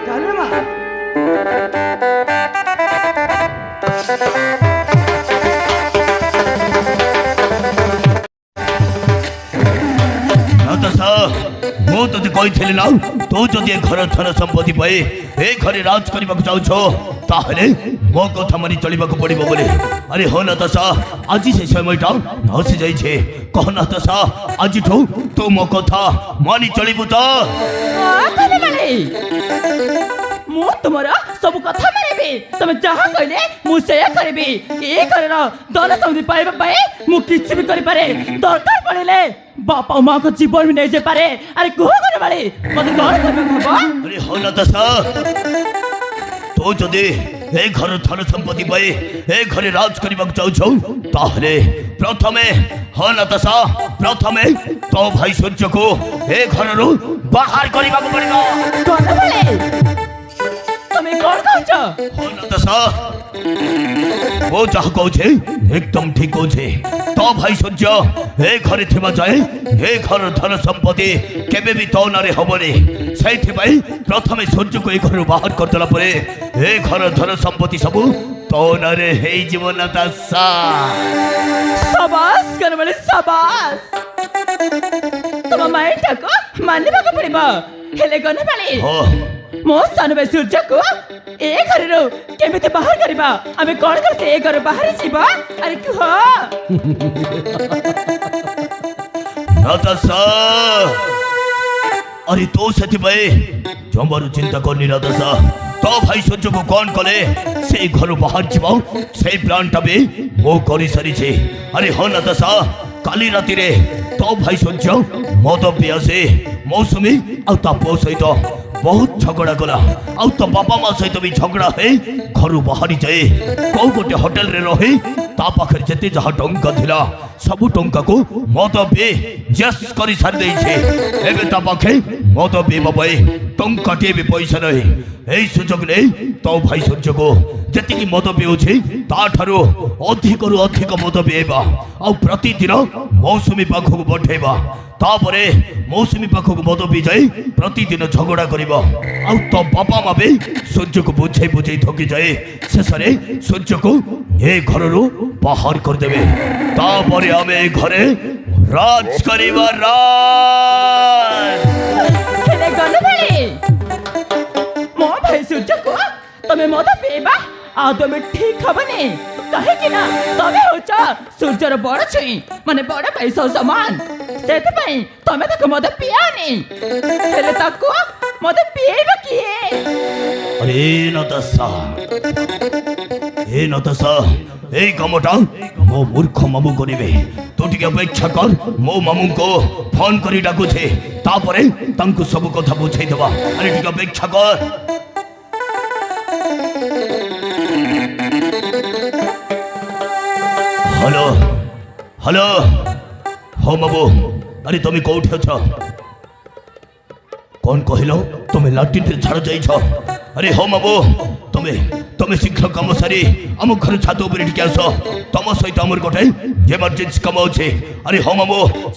ଚାଲ ରେ ମା। ନାତାଶା, ମୁଁ ତତେ କହିଥିଲି ନା, ତୁ ଯଦି ଏ ଘର ଧନ ସମ୍ପତ୍ତି ପାଇ ଏ ଘରେ ରାଜ କରିବାକୁ ଚାହୁଁଛ ତାହେଲେ ମୋ କଥା ମାନି ଚଳିବାକୁ ପଡିବ ବୋଲି। ଆରେ ହଁ ନାତାଶା, ଆଜି ସେ সময়ଟା ଆସି ଯାଇଛି। କହ ନାତାଶା, ଆଜିଠୁ ତୁ ମୋ କଥା ମାନି ଚଳିବୁ ତ? ମୁଁ ତୁମର ସବୁ କଥା ମାନିବି। ତମେ ଯାହା କହିଲେ ମୁଁ ସେଇଆ କରିବି। ଏ ଘରର ଧନ ସମ୍ପତ୍ତି ପାଇବା ପାଇଁ ମୁଁ କିଛି ବି କରିପାରେ। ଦରକାର ପଡ଼ିଲେ ବାପା ମାଙ୍କ ଜୀବନ ବି ନେଇଯାଇପାରେ। ଆରେ କୁହ ଘର ବାଳି, ମତେ କଣ କରିବାକୁ ହବ? ଆରେ ହଁ ନାତାଶା, ତୁ ଯଦି ଏ ଘର ଧନ ସମ୍ପତ୍ତି ପାଇ ଏ ଘରେ ରାଜ କରିବାକୁ ଚାହୁଁଛ ତାହେଲେ ପ୍ରଥମେ, ହଁ ନାତାଶା, ପ୍ରଥମେ ତୋ ଭାଇ ସୂର୍ଯ୍ୟକୁ ଏ ଘରରୁ ବାହାର କରିବାକୁ ପଡ଼ିବ। ତମେ କଣ କହୁଛ? ହଁ ନାତାଶା, ମୁଁ ଯାହା କହୁଛି ଏକଦମ ଠିକ କହୁଛି। ତୋ ଭାଇ ସୂର୍ଯ୍ୟ ଏ ଘରେ ଥିବା ଯାଏ ଏ ଘର ଧନ ସମ୍ପତ୍ତି କେବେ ବି ତୋ ନାଁରେ ହବନି। ସେଇଥିପାଇଁ ପ୍ରଥମେ ସୂର୍ଯ୍ୟକୁ ଏ ଘରରୁ ବାହାର କରିଦେଲା ପରେ ଏ ଘର ଧନ ସମ୍ପତ୍ତି ସବୁ ତୋ ନାଁରେ ହେଇଯିବ ନାତାଶା। ସାବାସ୍ ଗଣବଳି, ସାବାସ୍। ତମ ମାଇଟାକୁ ମାନିବାକୁ ପଡ଼ିବ। ହେଲେ ଗଣବଳି, ମୋ ସାନ ଭାଇ ସୂର୍ଯ୍ୟକୁ ଏ ଘରରୁ କେମିତି ବାହାର କରିବା? ଆମେ କଣ କରୁଛେ? ଏ ଘର ବାହାରି ଯିବା? ଆରେ କୁହ। ନାତାଶା, ଆରେ ତୁ ସେଥିପାଇଁ ଜମାରୁ ଚିନ୍ତା କରନି ନାତାଶା। ତୋ ଭାଇ ସୂର୍ଯ୍ୟକୁ କଣ କଲେ ସେଇ ଘରୁ ବାହାରି ଯିବ ସେଇ ପ୍ଲାନ୍ଟା ବି ମୁଁ କରିସାରିଛି। ଆରେ ହଁ ନାତାଶା, କାଲି ରାତିରେ ତୋ ଭାଇ ସୂର୍ଯ୍ୟ ମଦ ପିଇ ଆସେ ମୌସୁମୀ ଆଉ ତା ପୁଅ ସହିତ ବହୁତ ଝଗଡ଼ା କଲା। ଆଉ ତ ବାପା ମା ସହିତ ବି ଝଗଡ଼ା ହେଇ ଘରୁ ବାହାରି ଯାଏ। କୋଉ ଗୋଟେ ହୋଟେଲରେ ରହି ତା ପାଖରେ ଯେତେ ଯାହା ଟଙ୍କା ଥିଲା ସବୁ ଟଙ୍କାକୁ ମଦ ପିଇ ଜେସ୍ କରି ସାରି ଦେଇଛି। ଏବେ ତା ପାଖେ ମଦ ପିଇବା ପାଇଁ ଟଙ୍କାଟିଏ ବି ପଇସା ନାହିଁ। এই সুযোগ নেই তো ভাই সূর্যକୁ ଯେତିକି ମଦ ପିଉଛି ତାଠାରୁ ଅଧିକରୁ ଅଧିକ ମଦ ପିଇବା ଆଉ ପ୍ରତିଦିନ ମୌସୁମୀ ପାଖକୁ ପଠେଇବା। ତାପରେ ମୌସୁମୀ ପାଖକୁ ମଦ ପିଇ ଯାଇ ପ୍ରତିଦିନ ଝଗଡ଼ା କରିବ। ଆଉ ତ ବାପା ମା ବି ସୂର୍ଯ୍ୟକୁ ବୁଝେଇ ବୁଝେଇ ଥକି ଯାଏ। ଶେଷରେ ସୂର୍ଯ୍ୟକୁ ଏ ଘରରୁ ବାହାର କରିଦେବେ। ତାପରେ ଆମେ ଏ ଘରେ ରାଜ କରିବା। ରାଜ ହେଲେ ଗଲେ ଭାଇ, ମୋ ଭାଇ ସୂର୍ଯ୍ୟକୁ ତମେ ମଦ ପିଇବା ଆଉ ତମେ ଠିକ ହବନି। କାହିଁକି ନା ତମେ ହଉଛ ସୂର୍ଯ୍ୟର ବଡ ଛୁଇଁ, ମାନେ ବଡ ଭାଇ ସହ ସମାନ। ସେଥିପାଇଁ ତମେ ତାକୁ ମଦ ପିଆନି। ହେଲେ ତାକୁ ମଦ ପିଏଇବ କିଏ? अरे नताशा, ए नताशा, এই কামটা মো মূর্খ মামু করিবে। তু টিকে অপেক্ষা কর, মো মামুଙ୍କୁ ফোন করে ডাকুছে, তারপরে তাঙ্কু সব কথা বুঝাই দেবা। আরে টিকে অপেক্ষা কর। হ্যালো হ্যালো, হো বাবু, আরে তুমি কোউঠি অছ? কোন কহিল তুমি লাট্রিনরে ছাড় যাইছ? अरे हो मामू तमे तमे शीघ्र कम सारी आम घर छात उपर टिके आस तुम सहित आमर गोटे इमरजेन्सी कम अच्छे अरे हो मामू